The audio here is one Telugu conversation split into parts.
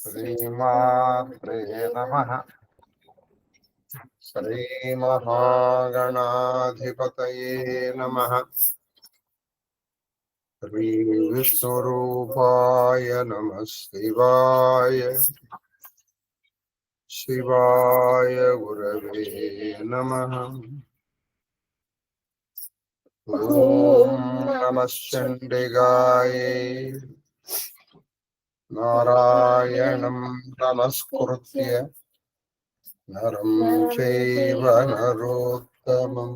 శ్రీమాత్రే నమః. శ్రీమహాగణాధిపతయే నమః. శ్రీ విష్ణురూపాయ నమః. శివాయ శివాయ గురవే నమః. ఓం నమః చండికాయే నారాయణం నమస్కృత్య నరం చైవ నరోత్తమం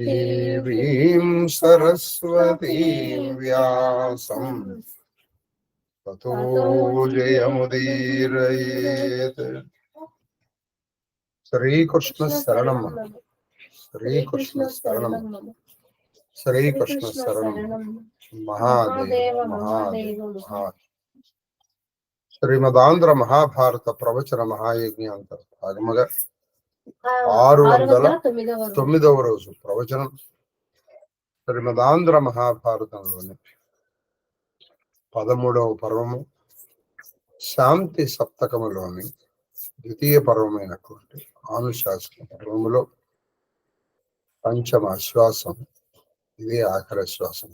దేవీం సరస్వతీం వ్యాసం తతో జయముదీరయేత్. శ్రీకృష్ణ శరణం. శ్రీకృష్ణ శరణం. శ్రీకృష్ణ శరణం. మహాదేవ మహాదేవ మహాదేవ. శ్రీమదాంధ్ర మహాభారత ప్రవచన మహాయజ్ఞ భాగముగా 609వ రోజు ప్రవచనం. శ్రీమదాంధ్ర మహాభారతంలోని 13వ పర్వము, శాంతి సప్తకములోని ద్వితీయ పర్వమైనటువంటి ఆనుశాసన పర్వములో పంచమ శ్వాసం, ఇదే ఆఖరి శ్వాసం.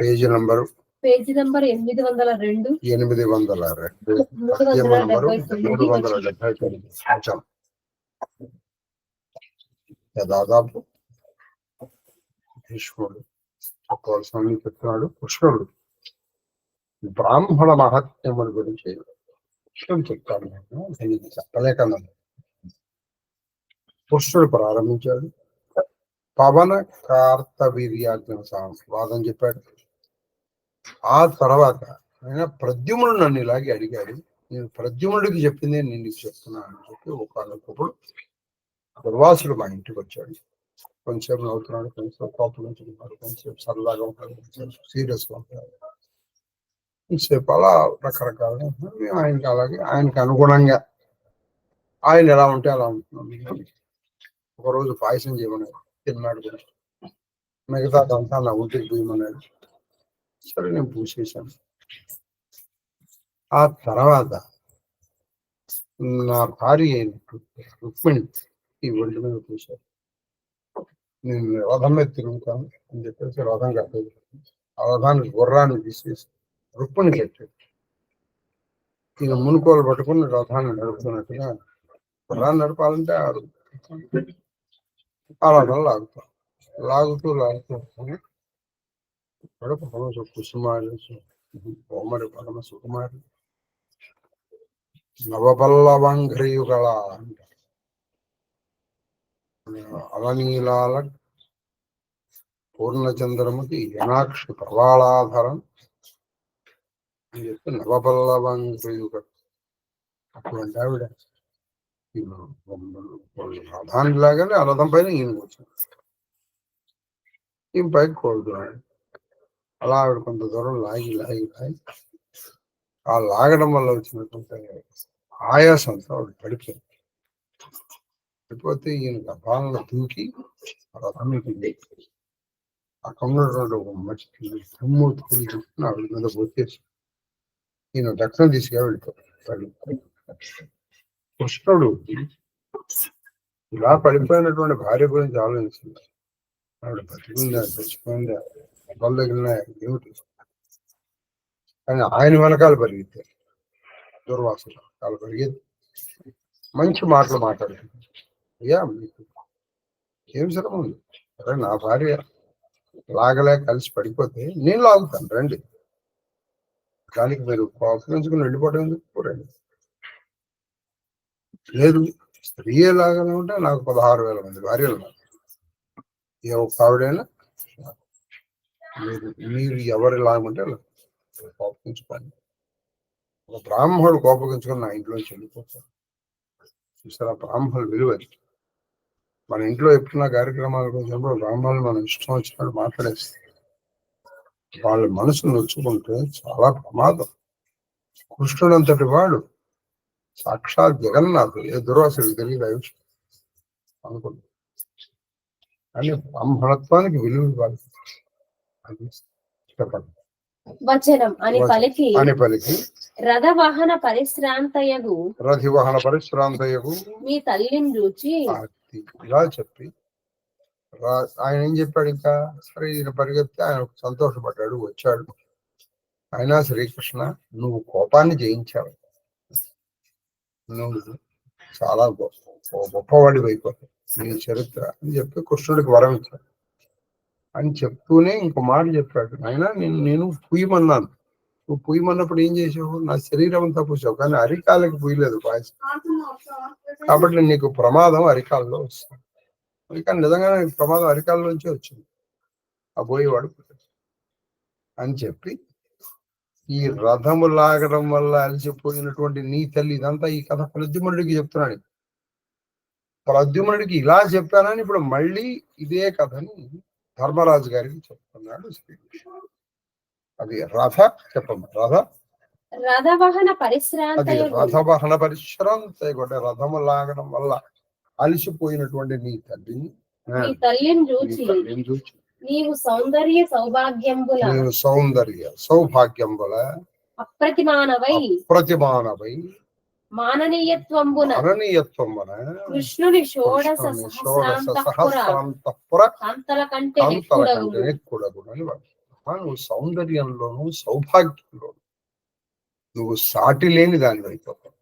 Page number 802, 379. దాదాపు భీష్ముడు చెప్పవలసిన చెప్తున్నాడు. కృష్ణుడు బ్రాహ్మణ మహాత్మ్యముల గురించి విషయం చెప్తాను. నేను దీనికి చెప్పలేకన్నాను. కృష్ణుడు ప్రారంభించాడు. పవన కార్తవీర్యాజ్ఞ వాదం చెప్పాడు. ఆ తర్వాత ఆయన ప్రద్యుమ్నుడు నన్ను ఇలాగే అడిగాడు. నేను ప్రద్యుమ్నుడికి చెప్పిందే నేను నీకు చెప్తున్నాను అని చెప్పి ఒకప్పుడు దుర్వాసుడు మా ఇంటికి వచ్చాడు. కొంచెంసేపు నవ్వుతున్నాడు, కొంచెంసేపు కోపం ఉంటున్నాడు, కొంచెంసేపు సరదాగా ఉంటాడు, కొంచెం సీరియస్గా ఉంటాడు. కొంచెంసేపు అలా రకరకాలుగా మేము ఆయనకి అలాగే ఆయనకు అనుగుణంగా ఆయన ఎలా ఉంటే అలా ఉంటున్నాం. ఒకరోజు పాయసం చేయమన్నాడు, తిన్నాడు. మిగతా అంతా నా ఒంటికి పూయమన్నాడు. సరే నేను పూసేశాను. ఆ తర్వాత నా భార్య రుక్మిణి ఈ ఒంటి మీద పూశారు. నేను రథం మీద తిరుగుతాను అని చెప్పేసి రథం కట్టేది. ఆ రథానికి గుర్రాన్ని తీసేసి రుక్మిణి కట్టాడు. ఈయన మునుకోలు పట్టుకుని రథాన్ని నడుపుతున్నట్టుగా గుర్రాన్ని నడపాలంటే ఆ రథం లాగుతాం. లాగుతూ కడుపు పరమ కుసుమారి కోమరి పరమ సుకుమారి నవపల్లవంఘ్రియుగళ అంట అవనీలాల పూర్ణచంద్రముకి యనాక్షి ప్రవాళాధరం అని చెప్పి నవపల్లవంఘ్రియుగ. అటువంటి ఆవిడ రథాన్ని లాగానే ఆ రథం పైన ఈయన కూర్చున్నాడు. ఈయన పైకి కోరుతున్నాడు. అలా ఆవిడ కొంత దూరం లాగి ఆ లాగడం వల్ల వచ్చినటువంటి ఆయాసంతో ఆవిడ పడిపోతే ఈయన గర్భాలను దూకి రథం అక్కడ ఉన్నటువంటి ఒక మట్టి తుమ్ము తీసుకుని ఆవిడ మీద పోసేసి ఈయన దక్షిణం తీసుకెళ్ళిపోతాడు. కృష్ణుడు ఇలా పడిపోయినటువంటి భార్య గురించి ఆలోచించింది. ఆవిడ బతికిందా, చచ్చిపోయిందా, దెబ్బలు తగిలినా ఏమిటి? కానీ ఆయన వెనకాల పరిగెత్తారు. దుర్వాసులు వెనకాల పరిగెత్తి మంచి మాటలు మాట్లాడుతుంది. అయ్యా మీకు ఏం శ్రమ ఉంది? అరే నా భార్య లాగలేక కలిసి పడిపోతే నేను లాగుతాను, రండి. దానికి మీరు కోపగించుకుని వెళ్ళిపోవడం ఎందుకు? రండి. లేదు, స్త్రీయే లాగానే ఉంటే నాకు 16,000 మంది భార్యలు ఉన్నారు. ఏ ఒక్క ఆవిడైనా మీరు ఎవరి లాగమంటే కోపగించుకోండి. ఒక బ్రాహ్మణుడు కోపగించుకొని నా ఇంట్లోంచి వెళ్ళిపోతాడు. చూసారా బ్రాహ్మణులు విలువ. మన ఇంట్లో ఎప్పుడున్న కార్యక్రమాలకు వచ్చినప్పుడు బ్రాహ్మణులు మనం ఇష్టం వచ్చినట్టు మాట్లాడేస్తారు. వాళ్ళ మనసును నొచ్చుకుంటే చాలా ప్రమాదం. కృష్ణుడు అంతటి వాడు సాక్షాత్ జగన్నాథుడు. ఏ దుర్వాసుడికి తెలియదు ఆయుష్ అనుకుంది. కానీ బ్రాహ్మణత్వానికి విలువ ఇవ్వాలి. అది ఇష్టపడ్డాడు. వచనం అని పలికి అని పలికి రథవాహన పరిశ్రాంతయగు రథివాహన పరిశ్రాంతయగు మీ తల్లిని చూచి ఇలా చెప్పి ఆయన ఏం చెప్పాడు? ఇంకా సరే ఈయన పరిగెత్తి ఆయన సంతోషపడ్డాడు, వచ్చాడు. అయినా శ్రీకృష్ణ, నువ్వు కోపాన్ని జయించావు, నువ్వు చాలా గొప్పవాడి అయిపోతావు, నీ చరిత్ర అని చెప్పి కృష్ణుడికి వరం ఇచ్చాడు. అని చెప్తూనే ఇంకో మాట చెప్పాడు, అయినా నేను పుయ్యమన్నాను, నువ్వు పుయ్యమన్నప్పుడు ఏం చేసావు? నా శరీరం అంతా పూసావు, కానీ అరికాలకి పుయ్యలేదు పాయసం. కాబట్టి నీకు ప్రమాదం అరికాల్లో వస్తుంది. కానీ నిజంగానే ప్రమాదం అరికాల నుంచే వచ్చింది, ఆ పోయేవాడు అని చెప్పి ఈ రథము లాగడం వల్ల అలసిపోయినటువంటి నీ తల్లి, ఇదంతా ఈ కథ ప్రద్యుమ్నుడికి చెప్తున్నాడు. ప్రద్యుమ్నుడికి ఇలా చెప్పానని ఇప్పుడు మళ్ళీ ఇదే కథని ధర్మరాజు గారికి చెప్తున్నాడు శ్రీకృష్ణుడు. అది రథ చెప్పమ్మా. రథవాహన పరిశ్రాంత కూడా రథము లాగడం వల్ల అలసిపోయినటువంటి నీ తల్లిని చూచి నీవు సౌందర్య సౌభాగ్యంబుల అప్రతిమానవై మాననీయత్వంబున కృష్ణుని షోడశ సహస్రాంతఃపుర కాంతల కంటే ఎక్కుడగునని నువ్వు సౌందర్యంలోను సౌభాగ్యంలోను నువ్వు సాటి లేని దాని అయిపోతావు.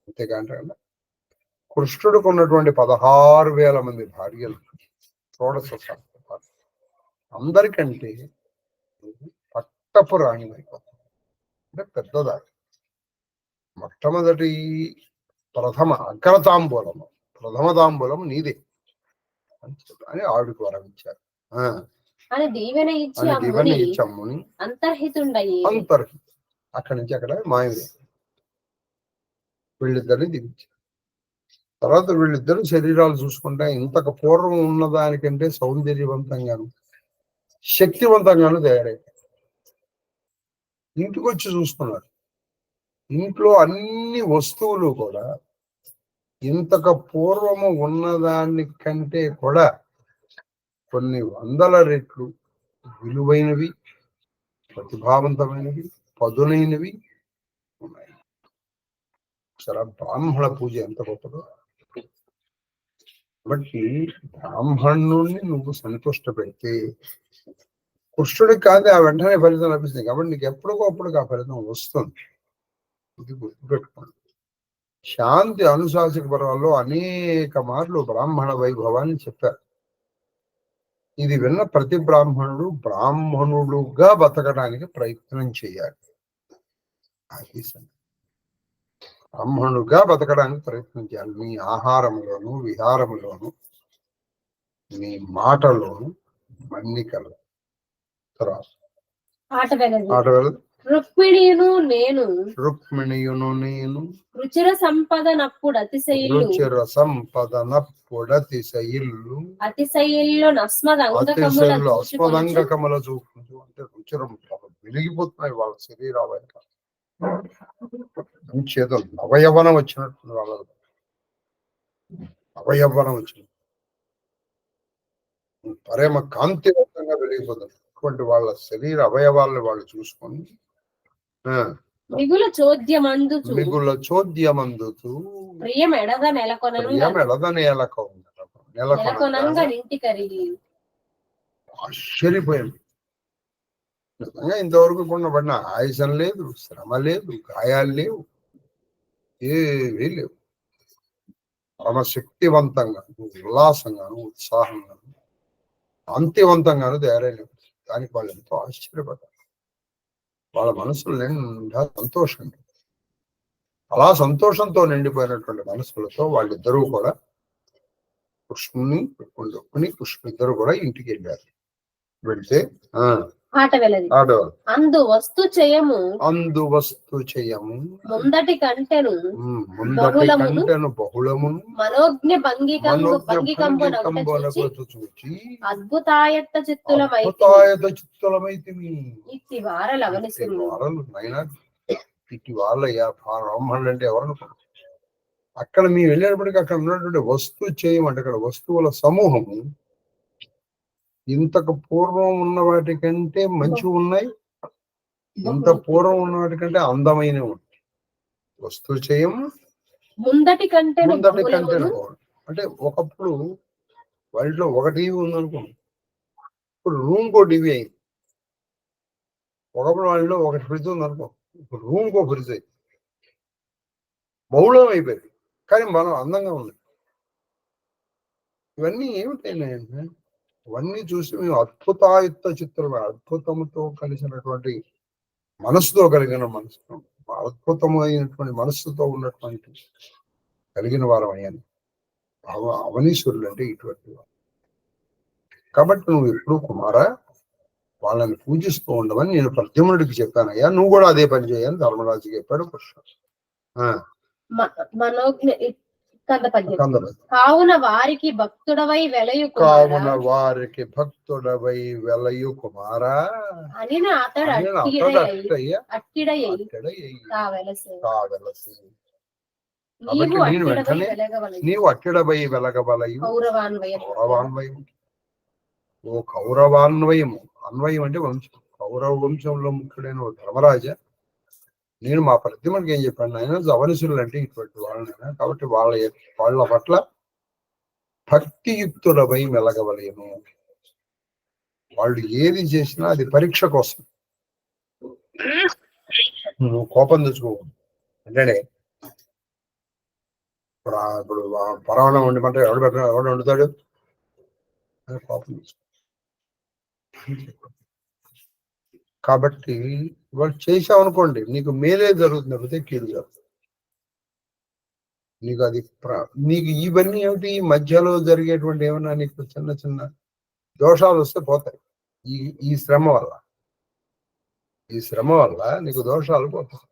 అంతేకాంటే కృష్ణుడికి ఉన్నటువంటి 16,000 మంది భార్యలు, షోడశ అందరికంటే పట్టపు రాణి అయిపోతావు. అంటే పెద్దదారి మొట్టమొదటి ప్రథమ తాంబూలము నీదే అని ఆవిడకి వరం ఇచ్చారు. అని దీవెన ఇచ్చాముని అంతర్హిత అక్కడి నుంచి అక్కడ మాయమే. వీళ్ళిద్దరిని దిగించారు. తర్వాత వీళ్ళిద్దరు శరీరాలు చూసుకుంటే ఇంతకు పూర్వం ఉన్నదానికంటే సౌందర్యవంతంగాను శక్తివంతంగాను తయారయ్యారు. ఇంటికి వచ్చి చూసుకున్నారు, ఇంట్లో అన్ని వస్తువులు కూడా ఇంతకు పూర్వము ఉన్నదాని కంటే కూడా కొన్ని 100 రెట్లు విలువైనవి, ప్రతిభావంతమైనవి, పదునైనవి ఉన్నాయి. సరే, బ్రాహ్మణ పూజ ఎంత గొప్పదో. కాబట్టి బ్రాహ్మణుణ్ణి నువ్వు సంతుష్ట పెడితే కృష్ణుడికి కాదు ఆ వెంటనే ఫలితం లభిస్తుంది. కాబట్టి నీకు ఎప్పటికప్పుడు ఆ ఫలితం వస్తుంది. ఇది గుర్తుపెట్టుకోండి. శాంతి అనుశాసక పర్వాల్లో అనేక మార్లు బ్రాహ్మణ వైభవాన్ని చెప్పారు. ఇది విన్న ప్రతి బ్రాహ్మణుడుగా బతకడానికి ప్రయత్నం చేయాలి. బ్రాహ్మణుడుగా బతకడానికి ప్రయత్నం చేయాలి. మీ ఆహారంలోను, విహారంలోను, మీ మాటలోను మన్నికలు. తర్వాత రుక్మిణియును నేను రుచిర సంపదనప్పుడు అతిశయిల్లు అస్మదంగకముల చూపు అంటే రుచిరం వెలిగిపోతున్నాయి వాళ్ళ శరీరాలు. చేత నవయవనం వచ్చినట్టు వాళ్ళ నవయవనం వచ్చినట్టు ప్రేమ కాంతివంతంగా వెలిగిపోతుంది. అటువంటి వాళ్ళ శరీర అవయవాలను వాళ్ళు చూసుకొని మిగుల చోద్యమందుతూ ప్రియమెడద ఆశ్చర్యపోయింది. నిజంగా ఇంతవరకు కొనబడిన ఆయుసం లేదు, శ్రమ లేదు, గాయాలు లేవు, ఏవీ లేవు. పరమశక్తివంతంగాను, ఉల్లాసంగాను, ఉత్సాహంగాను, కాంతివంతంగాను తయారైనవి. దానికి వాళ్ళు ఎంతో ఆశ్చర్యపడ్డారు. వాళ్ళ మనసులు నిండా సంతోషం. అలా సంతోషంతో నిండిపోయినటువంటి మనసులతో వాళ్ళిద్దరూ కూడా కృష్ణునిద్దరు కూడా ఇంటికి వెళ్ళారు. వెళ్తే అందు వస్తు చేయము ముందటి కంటెను బహుళమును మనోజ్ఞ చూచి అద్భుతాయత్త చిత్తులమైతిమి. ఇట్టి వాళ్ళయ్యా బ్రాహ్మణులు అంటే ఎవరనుకో. అక్కడ మేము వెళ్ళేటప్పటికి అక్కడ ఉన్నటువంటి వస్తు చేయమంటే అక్కడ వస్తువుల సమూహము ఇంతకు పూర్వం ఉన్న వాటి కంటే మంచి ఉన్నాయి, ఇంత పూర్వం ఉన్నవాటి కంటే అందమైన వస్తు చేయము ముందటి కంటే ముందటి కంటే అంటే ఒకప్పుడు వాళ్ళలో ఒక టీవీ ఉందనుకో, ఇప్పుడు రూమ్ కో టీవీ అయింది. ఒకప్పుడు వాళ్ళలో ఒకటి ఫ్రిడ్జ్ ఉందనుకో, ఇప్పుడు రూమ్ కో ఫ్రిడ్జ్ అయింది. బహుళం అయిపోయింది, కానీ మనం అందంగా ఉంది. ఇవన్నీ ఏమిటంటే ఇవన్నీ చూసి మేము అద్భుతాయుక్త చిత్రం, అద్భుతంతో కలిసినటువంటి మనసుతో కలిగిన మనసు, అద్భుతమైనటువంటి మనస్సుతో ఉన్నటువంటి కలిగిన వారం అయ్యాను. అవనీశ్వరులు అంటే ఇటువంటి వారు. కాబట్టి నువ్వు ఎప్పుడు కుమారా వాళ్ళని పూజిస్తూ ఉండవని నేను ప్రద్యుమ్నుడికి చెప్పానయ్యా, నువ్వు కూడా అదే పని చేయని ధర్మరాజు చెప్పాడు కృష్ణ. కావున వారికి భక్తుడవై వెలయు కుమారా అని నీవు అట్టిడబై వెలగవలయు కౌరవాన్వయం. ఓ కౌరవాన్వయము, అన్వయం అంటే వంశం, కౌరవ వంశంలో ముఖ్యుడైన ఓ ధర్మరాజ, నేను మా ప్రతిమకి ఏం చెప్పాను ఆయన, అవనసులు అంటే ఇటువంటి వాళ్ళనైనా, కాబట్టి వాళ్ళ పట్ల భక్తియుక్తుడపై మెలగవలేను. వాళ్ళు ఏది చేసినా అది పరీక్ష కోసం. నువ్వు కోపం తెచ్చుకో అంటే ఇప్పుడు పరమాణం వండిమంటే ఎవడు వండుతాడు, కోపం తెచ్చుకో. కాబట్టి వాళ్ళు చేసావనుకోండి నీకు మేలే జరుగుతుంది, లేకపోతే కీడు జరుగుతుంది. నీకు అది నీకు ఇవన్నీ ఏమిటి మధ్యలో జరిగేటువంటి ఏమన్నా నీకు చిన్న చిన్న దోషాలు వస్తే పోతాయి. ఈ శ్రమ వల్ల నీకు దోషాలు పోతాయి.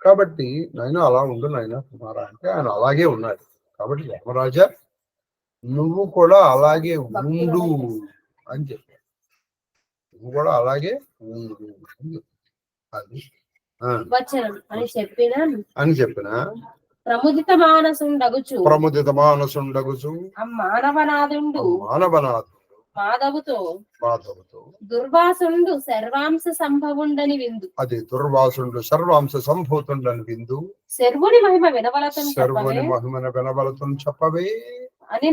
కాబట్టి నాయన అలా ఉండు నాయన కుమారా అంటే ఆయన అలాగే ఉన్నాడు. కాబట్టి ధర్మరాజా నువ్వు కూడా అలాగే ఉండు అని చెప్పాడు. నువ్వు కూడా అలాగే ఉండు అది అని చెప్పిన ప్రముదిత మానసుండగుచు మానవనాథుండు మాధవుతో దుర్వాసుండు సర్వాంశ సంభవుండని విందు. అది దుర్వాసుండు సర్వాంశ సంభూతుండని విందు. శర్వుని మహిమ వినబలతును చెప్పవే అని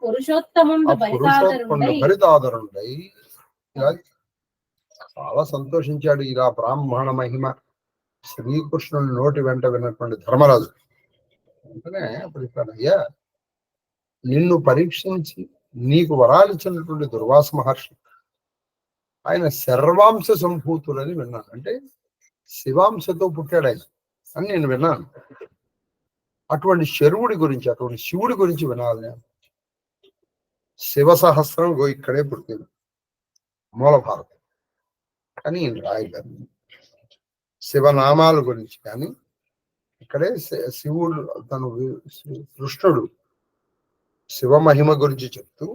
పురుషోత్తముండు భరితాదరుండై చాలా సంతోషించాడు. ఇలా బ్రాహ్మణ మహిమ శ్రీకృష్ణుని నోటి వెంట విన్నటువంటి ధర్మరాజు వెంటనే అప్పుడు చెప్పాడు, అయ్యా నిన్ను పరీక్షించి నీకు వరాలిచ్చినటువంటి దుర్వాస మహర్షి ఆయన సర్వాంశ సంభూతులని విన్నాను. అంటే శివాంశతో పుట్టాడు ఆయన అని నేను విన్నాను. అటువంటి శర్వుడి గురించి, అటువంటి శివుడి గురించి వినాలి నేను. శివ సహస్రం ఇక్కడే పుట్టింది, మూల భారతం కానీ రాయలేదు. శివనామాల గురించి కానీ ఇక్కడే శివుడు తను కృష్ణుడు శివ మహిమ గురించి చెప్తూ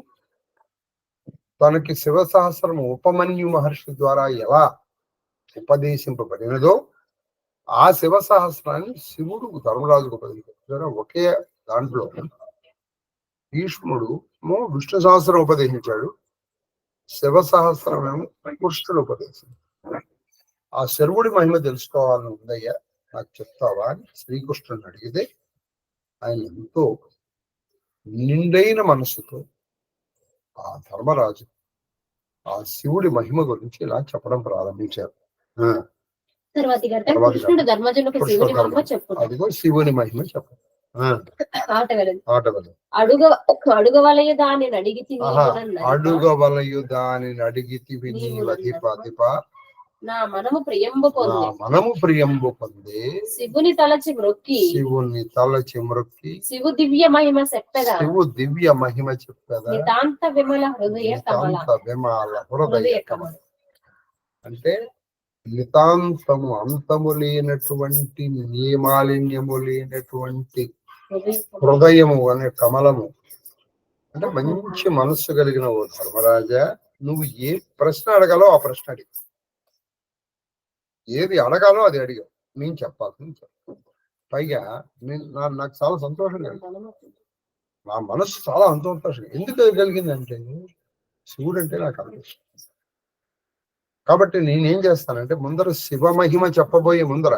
తనకి శివ సహస్రం ఉపమన్యు మహర్షి ద్వారా ఎలా ఉపదేశింపబడినదో ఆ శివ సహస్రాన్ని శివుడు ధర్మరాజుకు ఉపదేశించారు. ఒకే దాంట్లో భీష్ముడు విష్ణు సహస్రం ఉపదేశించాడు, శివ సహస్రమేమో కృష్ణుడు ఉపదేశించాడు. ఆ శర్వుడి మహిమ తెలుసుకోవాలని ఉందయ్యా, నాకు చెప్తావా అని శ్రీకృష్ణుని అడిగితే ఆయన ఎంతో నిండైన మనస్సుతో ఆ ధర్మరాజు ఆ శివుడి మహిమ గురించి ఇలా చెప్పడం ప్రారంభించారు. అదిగో శివుని మహిమ చెప్పడం. అడుగవలయు దానిని అడిగితివి నీవధిప నా మనము ప్రియంబు పొందే శివుని తలచి మ్రొక్కి శివు దివ్య మహిమ చెప్పదా నితాంత విమల హృదయ కమల. అంటే నితాంతము అంతము లేనటువంటి నియమాలిన్యము లేనటువంటి హృదయము అనే కమలము. అంటే మంచి మనస్సు కలిగిన ఓ ధర్మరాజా, నువ్వు ఏ ప్రశ్న అడగాలో ఆ ప్రశ్న అడిగి, ఏది అడగాలో అది అడిగావు, నేను చెప్పాలి. పైగా నాకు చాలా సంతోషంగా, నా మనసు చాలా సంతోషంగా ఎందుకు కలిగిందంటే శివుడు అంటే నాకు అంత ఇష్టం. కాబట్టి నేనేం చేస్తానంటే ముందర శివ మహిమ చెప్పబోయే ముందర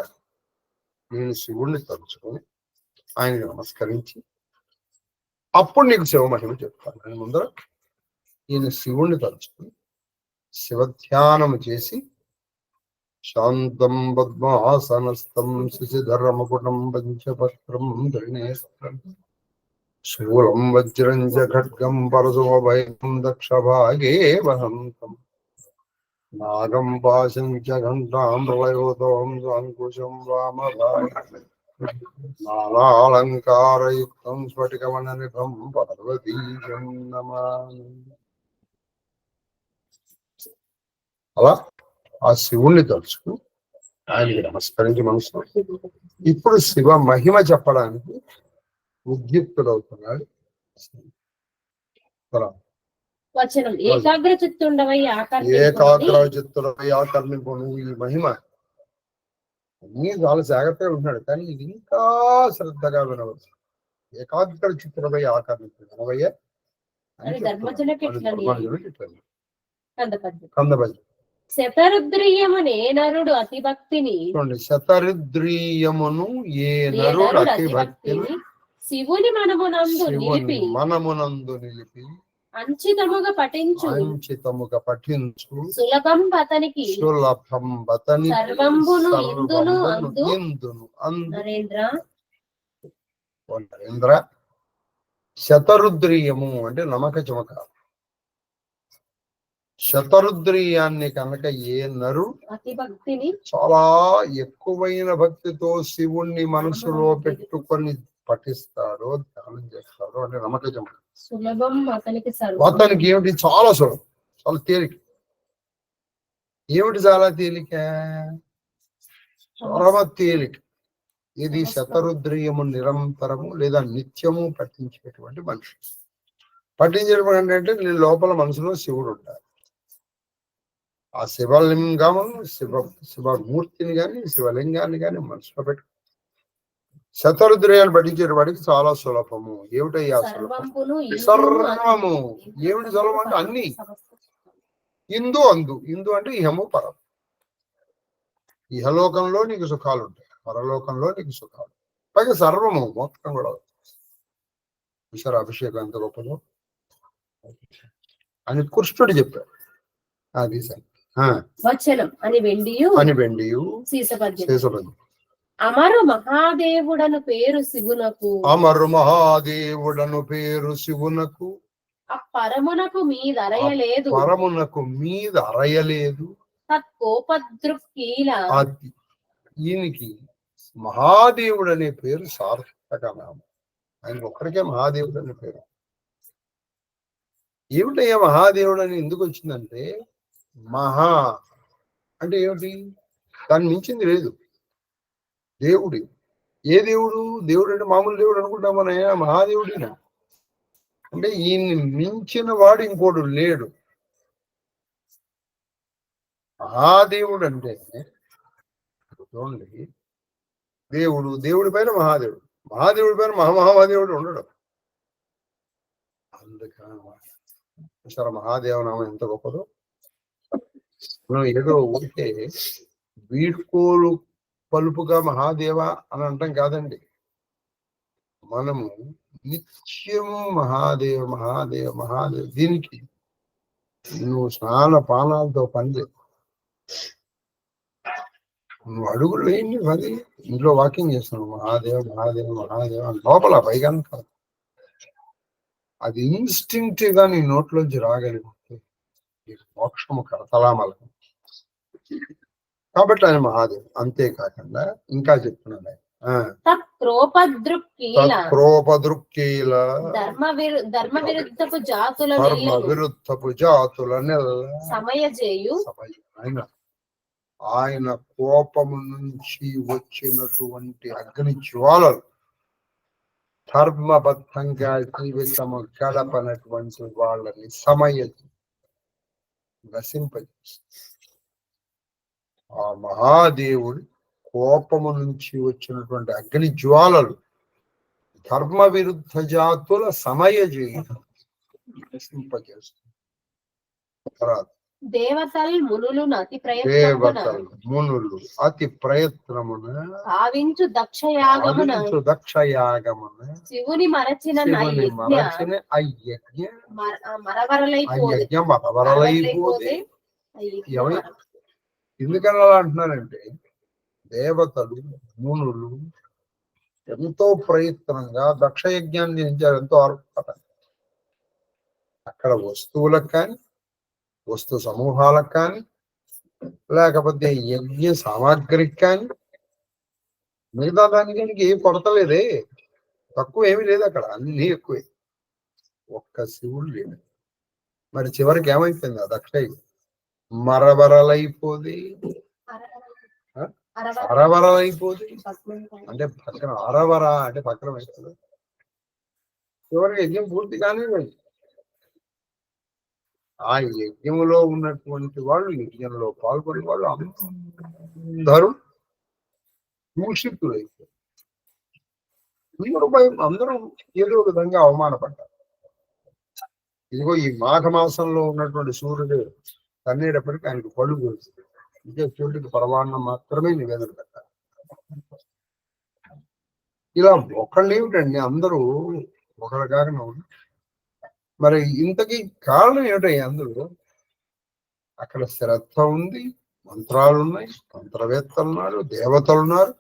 నేను శివుణ్ణి తలుచుకొని ఆయనకి నమస్కరించి అప్పుడు నీకు శివ మహిమ చెప్తాను. నేను ముందర ఈయన శివుణ్ణి తలుచుకొని శివధ్యానం చేసి శాంతం పద్మాసనస్థం శశిధరమకుటం పంచపత్రం ధృణేస్త్రం శూలం వజ్రం చ ఖడ్గం పరశుమభయం దక్షభాగే వహంతం నాగం పాశం చ ఘంటాం ప్రళయోదం అంకుశం వామభాగే నానాలంకారయుక్తం స్ఫటికమణనిభం పార్వతీశం నమామి. అలా ఆ శివుణ్ణి తలుచుకుని ఆయనకి నమస్కరించి మనసు ఇప్పుడు శివ మహిమ చెప్పడానికి ఉద్యుక్తుడవుతున్నాడు. వచనం ఏకాగ్ర చిత్తుండవై ఆకర్ణింపు నువ్వు ఈ మహిమ అన్ని చాలా జాగ్రత్తగా ఉంటున్నాడు, కానీ ఇది ఇంకా శ్రద్ధగా వినవచ్చు. ఏకాగ్ర చిత్తుడవై ఆకర్ణింపు వినవయ్య కందభజ శతరుద్రీయమునే నరుడు అతి భక్తిని శతరుద్రీయమును ఏ నరుడు అతి భక్తిని శివుని మనమునందు నిలిపి అంచితముగా పఠించు సులభం బతనికి సర్వంబును ఇందును నరేంద్ర. శతరుద్రీయము అంటే నమక చమక. శతరుద్రీయాన్ని కనుక ఏ నరు అతి భక్తిని చాలా ఎక్కువైన భక్తితో శివుణ్ణి మనసులో పెట్టుకొని పఠిస్తాడో ధ్యానం చేస్తాడో అంటే నమక చమక. సులభం అతనికి ఏమిటి? చాలా సులభం, చాలా తేలిక. ఏమిటి చాలా తేలిక? పరమ తేలిక. ఇది శతరుద్రీయము నిరంతరము లేదా నిత్యము పఠించేటువంటి మనిషి. పఠించడం అంటే నేను లోపల మనసులో శివుడు ఉంటాడు. ఆ శివలింగము శివమూర్తిని కానీ శివలింగాన్ని కానీ మనసులో పెట్టు. శతరుద్రయాన్ని పఠించే వాడికి చాలా సులభము. ఏమిటయ్యా సులభం? సర్వము. ఏమిటి సులభం అంటే అన్ని. ఇందు అంటే ఇహము పరం. ఇహలోకంలో నీకు సుఖాలు ఉంటాయి, పరలోకంలో నీకు సుఖాలు, పైగా సర్వము మొత్తం కూడా. ఈశ్వర అభిషేకం ఎంత గొప్పదో అని కృష్ణుడు చెప్పాడు. అది వచనం అని వెండియు శేషపద్యం. అమరు మహాదేవుడను పేరు శివునకు పరమునకు మీద అరయలేదు తత్కోపదృక్కీల. ఈయనకి మహాదేవుడు అనే పేరు సార్థక నామం. ఆయన ఒక్కడికే మహాదేవుడు అనే పేరు. ఏమిటయ్యా మహాదేవుడు అని ఎందుకు వచ్చిందంటే, మహా అంటే ఏమిటి? దాన్ని మించింది లేదు. దేవుడి ఏ దేవుడు? దేవుడు అంటే మామూలు దేవుడు అనుకుంటాం మన. మహాదేవుడినా అంటే ఈయన్ని మించిన వాడు ఇంకోడు లేడు. మహాదేవుడు అంటే చూడండి, దేవుడి పైన మహాదేవుడు, మహాదేవుడి పైన మహాదేవుడు ఉండడు. అందుకని సరే మహాదేవనామం ఎంత గొప్పదో. మనం ఏదో ఊరికే వీడ్కోలు పలుపుగా మహాదేవ అని అంటాం కాదండి. మనము నిత్యము మహాదేవ మహాదేవ మహాదేవ. దీనికి నువ్వు స్నాన పానాలతో పని లేదు. నువ్వు అడుగులు వేయండి, అది ఇంట్లో వాకింగ్ చేస్తున్నావు మహాదేవ మహాదేవ మహాదేవ లోపల, పైగా కాదు. అది ఇన్స్టింక్టివ్ గా నీ నోట్లోంచి రాగలిగితే మోక్షము కరతలామలం. కాబట్టి ఆయన మహాదేవ్. అంతేకాకుండా ఇంకా చెప్తున్నాడు క్రోపదృక్కీల ధర్మ విరుద్ధపు జాతులని ఆయన కోపము నుంచి వచ్చినటువంటి అగ్ని జ్వాలలు ధర్మబద్ధంగా జీవితము గడపనటువంటి వాళ్ళని నశింపజేస్తుంది. ఆ మహాదేవుడు కోపము నుంచి వచ్చినటువంటి అగ్ని జ్వాలలు ధర్మ విరుద్ధ జాతుల నశింపజేస్తుంది. దేవతల్ మునులు అతి దేవతలు మునులు అతి ప్రయత్నమున భావించు దక్షయాగమున శివుని మరచిన అయ్యజ్ఞ మరవరలైపోతే. ఎందుకని అలా అంటున్నారంటే దేవతలు మునులు ఎంతో ప్రయత్నంగా దక్షయజ్ఞాన్ని చేయించారు, ఎంతో అర్పణ. అక్కడ వస్తువులకు కానీ వస్తు సమూహాలకు కానీ లేకపోతే యజ్ఞ సామాగ్రికి కానీ మిగతా దానికి ఏం కొడతలేదే, తక్కువ ఏమీ లేదు, అక్కడ అన్ని ఎక్కువే, ఒక్క శివుడు లేడు. మరి చివరికి ఏమైపోయింది ఆ దక్ష మరవరలైపోది, అరవరలైపోది అంటే పక్కన అరవర అంటే పక్కన అవుతుంది. చివరికి యజ్ఞం పూర్తి కానీ ఆ యజ్ఞంలో ఉన్నటువంటి వాళ్ళు, యజ్ఞంలో పాల్గొనే వాళ్ళు అందరూ దూషితులైపోయారు. అందరూ ఏదో విధంగా అవమానపడ్డారు. ఇదిగో ఈ మాఘమాసంలో ఉన్నటువంటి సూర్యుడు తన్నేటప్పటికీ ఆయనకు పళ్ళు కురుస్తుంది. ఇంకే చోటుకి పరమాన్నం మాత్రమే నివేదన పెట్టాలి. ఇలా ఒకళ్ళు ఏమిటండి, అందరూ ఒకళ్ళ కారణం. మరి ఇంతకీ కారణం ఏమిటయ్యా? అందులో అక్కడ శ్రద్ధ ఉంది, మంత్రాలు ఉన్నాయి, మంత్రవేత్తలు ఉన్నారు, దేవతలు ఉన్నారు,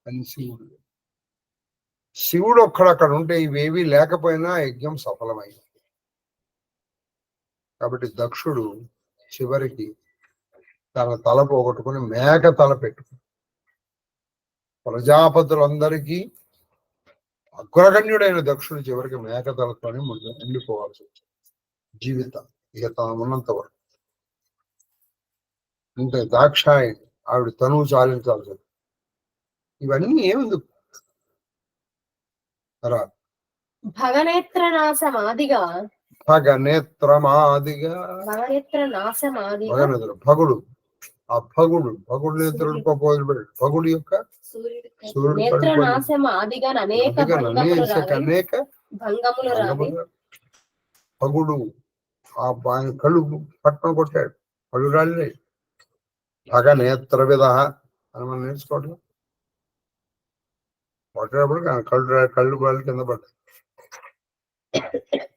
అని శివుడు. శివుడు ఒక్కడక్కడ ఉంటే ఇవేవీ లేకపోయినా యజ్ఞం సఫలమైంది. కాబట్టి దక్షుడు చివరికి తన తల పోగొట్టుకుని మేక తల పెట్టుకుని ప్రజాపతులందరికీ అగ్రగణ్యుడైన దక్షుడు చివరికి మేక తలతోనే ఉండిపోవాల్సి వచ్చింది జీవితం, ఇక తాను ఉన్నంత వరకు. ఇంకా దాక్షాయణి ఆవిడ తనువు చాలించాల్సి. ఇవన్నీ ఏముంది భగనేత్రనాశమాదిగా భగుడు, ఆ భగుడు నేత్రుడు భగుడు యొక్క అనేక భగుడు ఆ కళ్ళు పట్టణం కొట్టాడు, కళ్ళు రాలినాయి. భగనేత్ర విధ అని మనం నేర్చుకోవట్లేదు. కొట్టేటప్పుడు కళ్ళు బాలి కింద పడ్డాయి.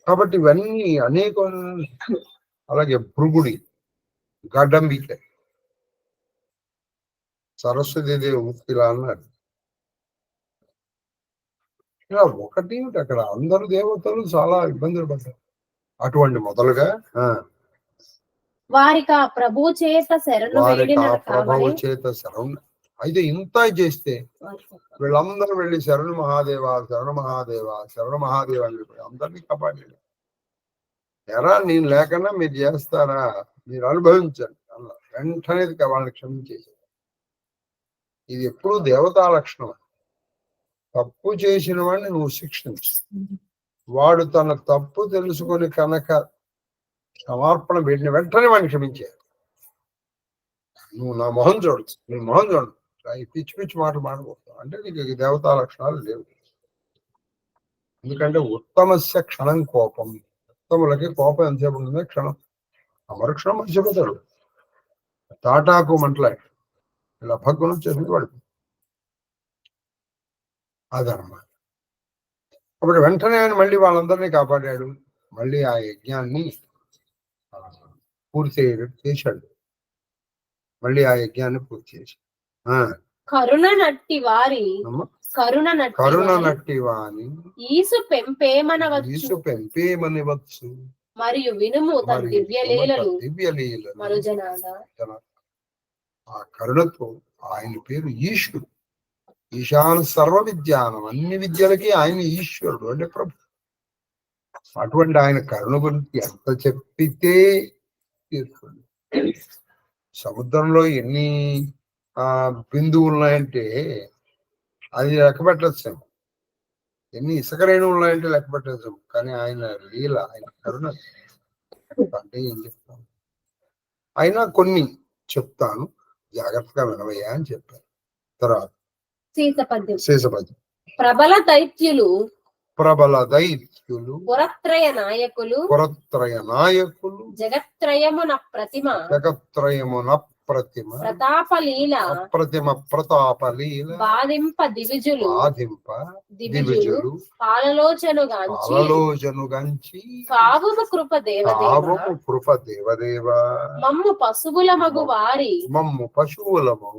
కాబట్టి ఇవన్నీ అనేక. అలాగే భృగుడి గడ్డంబిక సరస్వతీదేవి ముక్తిలా అన్నాడు. ఇలా ఒకటి అక్కడ అందరు దేవతలు చాలా ఇబ్బందులు పడ్డారు. అటువంటి మొదలుగా వారికా ప్రభు చేత శరణు అయితే ఇంత చేస్తే వీళ్ళందరూ వెళ్ళి శరణు మహాదేవ శరణు మహాదేవ శరణు మహాదేవ అని చెప్పి అందరినీ కాపాడాడు. ఎరా నేను లేకన్నా మీరు చేస్తారా, మీరు అనుభవించండి అన్న వెంటనే వాళ్ళని క్షమించేసారు. ఇది ఎప్పుడు దేవతా లక్షణం. తప్పు చేసిన వాడిని నువ్వు శిక్షించు, వాడు తన తప్పు తెలుసుకొని కనుక సమర్పణ పెట్టిన వెంటనే వాడిని క్షమించారు. నువ్వు నా మొహం చూడచ్చు, నీ మొహం చూడదు, ఈ పిచ్చి పిచ్చి మాటలు మాట్లాడుతావు అంటే నీకు దేవతా లక్షణాలు లేవు. ఎందుకంటే ఉత్తమస్య క్షణం కోపం, ఉత్తములకి కోపం ఎంతసేపు ఉంటుందో క్షణం, అమరక్షణం మర్చిపోతాడు. తాటాకు మంటలే ఇలా భగ్గును చేసి వాడు అదనమాట. అప్పుడు వెంటనే ఆయన మళ్ళీ వాళ్ళందరినీ కాపాడాడు. మళ్ళీ ఆ యజ్ఞాన్ని పూర్తి చేశాడు. మళ్ళీ ఆ యజ్ఞాన్ని పూర్తి చేశాడు. కరుణ నట్టి వాని ఈసు పెంపేమనవచ్చు మరియు వినుము తన దివ్యలీలలు. ఆ కరుణతో ఆయన పేరు ఈశ్వరుడు. ఈశాన సర్వ విద్యానం, అన్ని విద్యలకి ఆయన ఈశ్వరుడు అంటే ప్రభు. అటువంటి ఆయన కరుణ గురించి ఎంత చెప్పితే తీర్చుకోండి. సముద్రంలో ఎన్ని బిందువులు ఉన్నాయంటే అది లెక్క పెట్టచ్చు, ఎన్ని ఇసుక రేణువులు ఉన్నాయంటే లెక్క పెట్టచ్చు. కానీ ఆయన లీల, ఆయన కరుణ అంటే ఏం చెప్తాను. అయినా కొన్ని చెప్తాను, జాగ్రత్తగా వినవయ్యా అని చెప్పారు. తర్వాత శేషపద్యం. ప్రబల దైత్యులు ప్రబల దైత్యులు, పురత్రయ నాయకులు, పురత్రయ నాయకులు, జగత్రయమున ప్రతిమ, జగత్రయమున ప్రతిమ, ప్రతాపలీల, అప్రతిమ ప్రతాపలీల, బాధింప దివిజులు, బాధింప దివిజులు, పాలలోచనుగాంచి, పాలలోజనుగంచి, కావుము కృప దేవదేవ, కావము కృప దేవదేవ, మమ్ము పశువుల మగు వారి, మమ్ము పశువులము